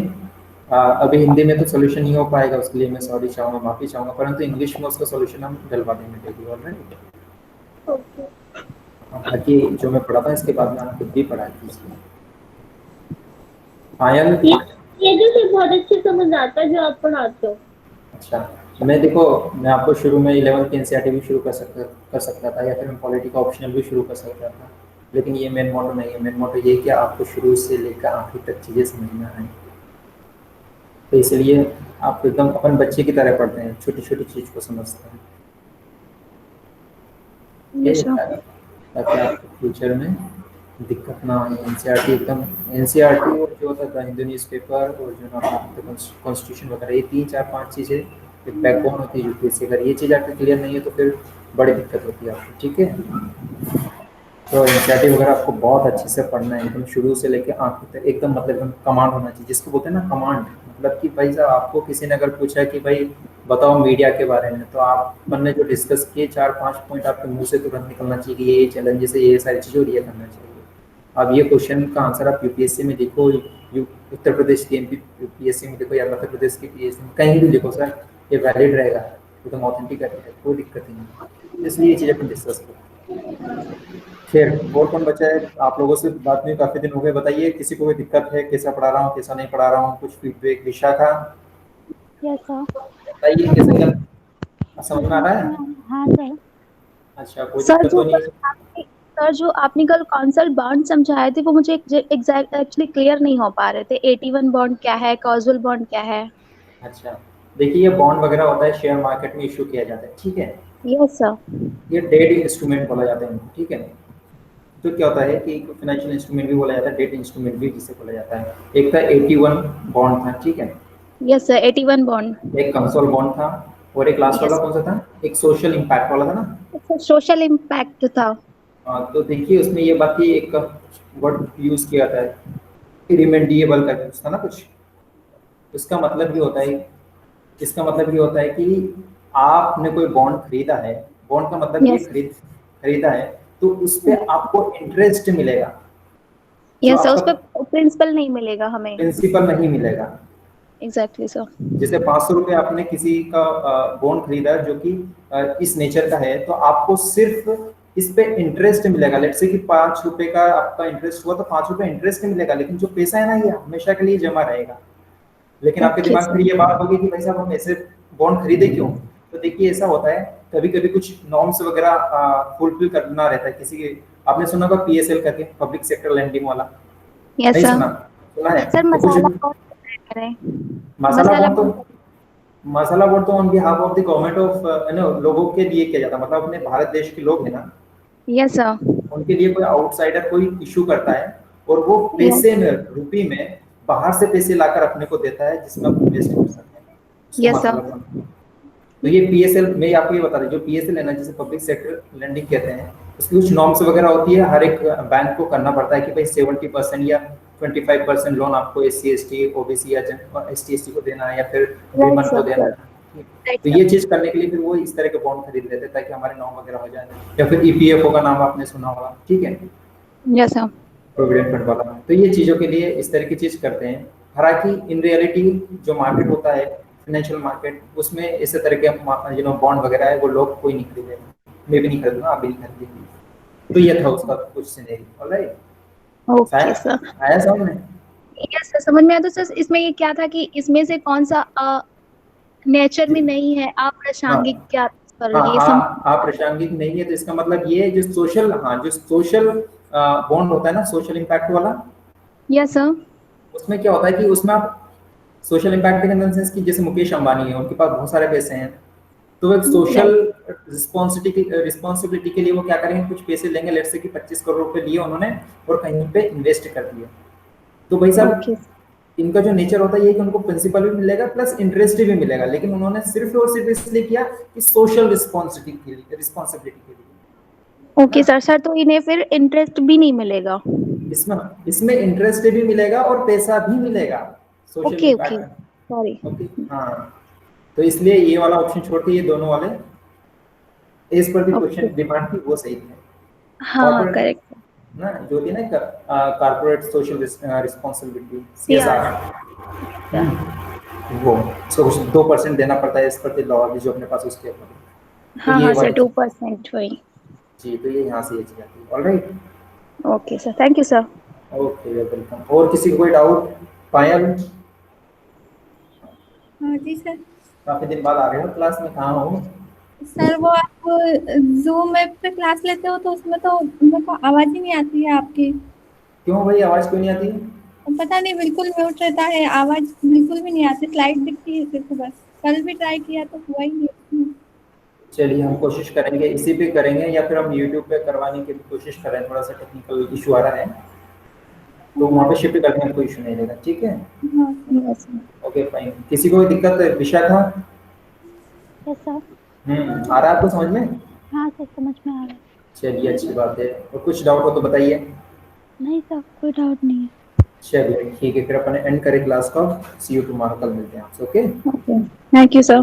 Speaker 1: अभी हिंदी में तो सोल्यूशन नहीं हो पाएगा, उसके लिए मैं सॉरी चाहूँगा, माफ़ी चाहूँगा, परंतु इंग्लिश में उसका सोल्यूशन हम डलवा देंगे डेली, ऑलराइट।
Speaker 4: ओके।
Speaker 1: बाकी जो मैं पढ़ा था इसके बाद में आप खुद भी पढ़ा कीजिए। पायल,
Speaker 4: ये जो सर बहुत अच्छे समझ आता है जो आप पढ़ाते हो।
Speaker 1: अच्छा, मैं देखो, मैं आपको शुरू में 11th की NCERT भी शुरू कर सकता था, या फिर मैं पॉलिटी का ऑप्शनल भी शुरू कर सकता था, लेकिन ये मेन मोटो नहीं है। मेन मोटो ये कि आपको शुरू से लेकर आखिर तक चीज़ें समझना है, तो इसलिए आप एकदम अपन बच्चे की तरह पढ़ते हैं, छोटी छोटी चीज़ को समझते हैं, ताकि आपको फ्यूचर में दिक्कत ना आए। NCERT एकदम NCERT और जो होता था हिंदू न्यूज़पेपर और जो ना कॉन्स्टिट्यूशन वगैरह, ये 3 4 5 चीज़ें एक बैकबोन होती है यूपीएससी। अगर ये चीज़ आपकी क्लियर नहीं है तो फिर बड़ी दिक्कत होती है आपको, ठीक है। तो NCERT वगैरह आपको बहुत अच्छे से पढ़ना है, एकदम शुरू से लेकर आखिर तक, एकदम मतलब एकदम कमांड होना चाहिए, जिसको बोलते हैं ना कमांड, मतलब कि भाई साहब आपको किसी ने अगर पूछा कि भाई बताओ मीडिया के बारे में, तो अपन ने जो डिस्कस किए 4 5 पॉइंट आपके मुंह से तुरंत निकलना चाहिए कि ये चैलेंजेस है, ये सारी चीज़ें और ये करना चाहिए। अब ये क्वेश्चन का आंसर आप यूपीएससी में देखो, उत्तर प्रदेश की यूपीएससी में देखो, या मध्य प्रदेश की पीएससी में, कहीं भी देखो सर, ये वैलिड रहेगा, एकदम ऑथेंटिक रहेगा, कोई दिक्कत ही नहीं। इसलिए ये चीज़ अपन डिस्कस करें। फिर और कौन बचा है? आप लोगों से बात में काफ़ी दिन हो गए, बताइए किसी को कोई दिक्कत है, कैसा पढ़ा रहा हूँ, कैसा नहीं पढ़ा रहा हूँ, कुछ फीडबैक। Vishakha,
Speaker 3: yes sir.
Speaker 1: बताइए कैसे क्या समझ में आ रहा है?
Speaker 3: हाँ सर।
Speaker 1: अच्छा, कोई
Speaker 5: सर
Speaker 1: दिक्कत तो नहीं है?
Speaker 5: जो आपने कल कौंसल बॉन्ड समझाए थे वो मुझे एग्जैक्ट एक्चुअली क्लियर नहीं हो पा रहे थे। 81 बॉन्ड क्या है, कॉजुअल बॉन्ड क्या है?
Speaker 1: अच्छा, देखिए, ये बॉन्ड वगैरह होता है, शेयर मार्केट में इशू किया जाता है, ठीक है।
Speaker 5: Yes sir.
Speaker 1: ये डेट इंस्ट्रूमेंट बोला जाता है इनको, ठीक है। तो क्या होता है कि फाइनेंशियल इंस्ट्रूमेंट भी बोला जाता है, डेट इंस्ट्रूमेंट भी जिसे बोला जाता है। एक था 81 बॉन्ड था, ठीक है।
Speaker 5: Yes sir, 81 bond.
Speaker 1: एक कंसोल बॉन्ड था, और एक लास्ट वाला कौन सा था? एक सोशल इम्पैक्ट वाला था ना।
Speaker 5: सोशल इम्पैक्ट था।
Speaker 1: तो देखिए उसमें ये बात की एक वर्ड यूज किया था, इरिमेडिएबल का था ना कुछ। इसका मतलब ये होता है, इसका मतलब ये होता है कि आपने कोई बॉन्ड खरीदा है, बॉन्ड का मतलब ये
Speaker 5: Yes.
Speaker 1: खरीदा है, तो उस पर आपको इंटरेस्ट मिलेगा।
Speaker 5: यस सर, उस पर प्रिंसिपल नहीं मिलेगा हमें।
Speaker 1: प्रिंसिपल नहीं मिलेगा।
Speaker 5: Exactly sir.
Speaker 1: जैसे 500 रुपये आपने किसी का बॉन्ड खरीदा जो कि इस नेचर का है, तो आपको सिर्फ इस पे इंटरेस्ट मिलेगा। लेट्स से कि 5 रुपए का आपका इंटरेस्ट हुआ, तो 5 रुपए इंटरेस्ट मिलेगा, लेकिन जो पैसा है ना ये हमेशा के लिए जमा रहेगा। लेकिन आपके दिमाग में ये बात होगी कि भाई साहब हम ऐसे बॉन्ड खरीदे क्यों? तो देखिए ऐसा होता है, कभी कभी कुछ नॉर्म्स वगैरह फुलफिल करना रहता है किसी के। आपने सुना होगा PSL करके, पब्लिक सेक्टर लैंडिंग वाला?
Speaker 5: यस
Speaker 1: नहीं
Speaker 5: सर।
Speaker 1: सुना है?
Speaker 5: सर
Speaker 1: तो
Speaker 5: मसाला
Speaker 1: कुछ
Speaker 5: बॉन्ड करें।
Speaker 1: मसाला बोर्ड तो on behalf of the government of लोगों के लिए किया जाता है, मतलब अपने भारत देश के लोग हैं ना,
Speaker 5: यस सर।
Speaker 1: उनके लिए कोई आउटसाइडर कोई इशू करता है, और वो पैसे में, रुपये में बाहर से पैसे लाकर अपने को देता है, जिसमें आप इन्वेस्ट कर सकते हैं।
Speaker 5: Yes sir.
Speaker 1: तो ये PSL, मैं आपको ये बता रही हूँ, जो PSL है ना, जिसे पब्लिक सेक्टर लेंडिंग कहते हैं, उसकी कुछ नॉर्म्स वगैरह होती है, हर एक बैंक को करना पड़ता है कि भाई 70% या 25% लोन आपको SC ST OBC या ST ST को देना है, या फिर विमन को देना है।
Speaker 5: Right,
Speaker 1: तो
Speaker 5: sir.
Speaker 1: ये चीज करने के लिए फिर वो इस तरह के बॉन्ड खरीद लेते हैं ताकि हमारे नाम वगैरह हो जाए, या फिर ईपीएफओ का नाम आपने सुना होगा, ठीक है,
Speaker 5: Yes, sir.
Speaker 1: प्रोविडेंट फंड वाला। तो ये चीजों के लिए इस तरह की चीज करते हैं। हालांकि इन रियलिटी जो मार्केट होता है, फाइनेंशियल मार्केट, उसमें इस तरह के बॉन्ड वगैरह है वो लोग कोई नहीं खरीदेगा, मैं भी नहीं खरीदूंगा, आप भी नहीं खरीदेंगे। तो ये था उसका कुछ सिनेरियो। Alright,
Speaker 5: Okay, sir.
Speaker 1: आया समझ में?
Speaker 5: Yes, sir. समझ में आया। तो सर इसमें ये क्या था कि इसमें से कौन सा नेचर में नहीं है, अप्रासंगिक क्या कर
Speaker 1: हाँ
Speaker 5: ये
Speaker 1: हाँ, आप प्रासंगिक नहीं है तो इसका मतलब ये जो सोशल, हाँ जो सोशल बॉन्ड होता है ना, सोशल इम्पैक्ट वाला,
Speaker 5: यस सर।
Speaker 1: उसमें क्या होता है कि उसमें आप सोशल इम्पैक्ट के सेंस कि जैसे मुकेश अंबानी है, उनके पास बहुत सारे पैसे हैं, तो वो एक सोशल रिस्पॉन्सिबिलिटी के लिए वो क्या करेंगे, कुछ पैसे लेंगे, लेट्स से कि 25 करोड़ रुपए लिए उन्होंने और कहीं पे इन्वेस्ट कर दिए। तो भाई साहब इनका जो नेचर होता है ये कि उनको प्रिंसिपल भी मिलेगा प्लस इंटरेस्ट भी मिलेगा, लेकिन उन्होंने सिर्फ और सिर्फ इसलिए किया कि सोशल रिस्पॉन्सिबिलिटी के लिए।
Speaker 5: Okay sir. सर तो इन्हें फिर इंटरेस्ट भी नहीं मिलेगा?
Speaker 1: इसमें इंटरेस्ट भी मिलेगा और पैसा भी मिलेगा सोशल
Speaker 5: ओके
Speaker 1: इम्पैक्ट में।
Speaker 5: सॉरी।
Speaker 1: ओके, हाँ, तो इसलिए ये वाला ऑप्शन छोड़ के ये दोनों वाले इस पर भी क्वेश्चन डिमांड थी, वो सही है।
Speaker 5: हाँ करेक्ट
Speaker 1: ना, जो थी ना कॉर्पोरेट सोशल रिस्पॉन्सिबिलिटी, सीएसआर, वो उसको 2% देना पड़ता है इस पर लॉ भी जो अपने पास उसके ऊपर।
Speaker 5: हाँ हाँ सर 2% वही
Speaker 1: जी, तो ये यहाँ से ये चीज आती है। Alright,
Speaker 5: okay sir, thank you sir.
Speaker 1: Okay welcome. और किसी को कोई डाउट? पायल,
Speaker 6: हाँ जी सर।
Speaker 1: काफी दिन बाद आ रहे हो क्लास में, कहाँ हो?
Speaker 6: सर वो आप जूम ऐप पे क्लास लेते हो तो उसमें तो मेरे को आवाज ही नहीं आती है आपकी।
Speaker 1: क्यों भाई, आवाज क्यों नहीं आती है?
Speaker 6: पता नहीं, बिल्कुल म्यूट रहता है, आवाज बिल्कुल भी नहीं आती, स्लाइड दिखती है सिर्फ बस। कल भी ट्राई किया तो हुआ ही नहीं।
Speaker 1: चलिए हम कोशिश करेंगे, इसी पे करेंगे या फिर हम यूट्यूब पे करवाने की भी कोशिश करें, थोड़ा सा टेक्निकल इशू आ रहा है तो वहाँ पे शिफ्ट करने में कोई इशू नहीं रहेगा, ठीक है? Okay fine. किसी को दिक्कत है? विशाखा?
Speaker 3: Yes sir.
Speaker 1: आ रहा है आपको समझ में?
Speaker 3: हाँ सर समझ में आ रहा है।
Speaker 1: चलिए अच्छी बात है। और कुछ डाउट हो तो बताइए।
Speaker 3: नहीं सर कोई डाउट नहीं है।
Speaker 1: चलिए ठीक है, फिर अपन एंड करें क्लास का। सी यू टुमारो, कल मिलते हैं आपसे। Okay,
Speaker 5: thank you sir.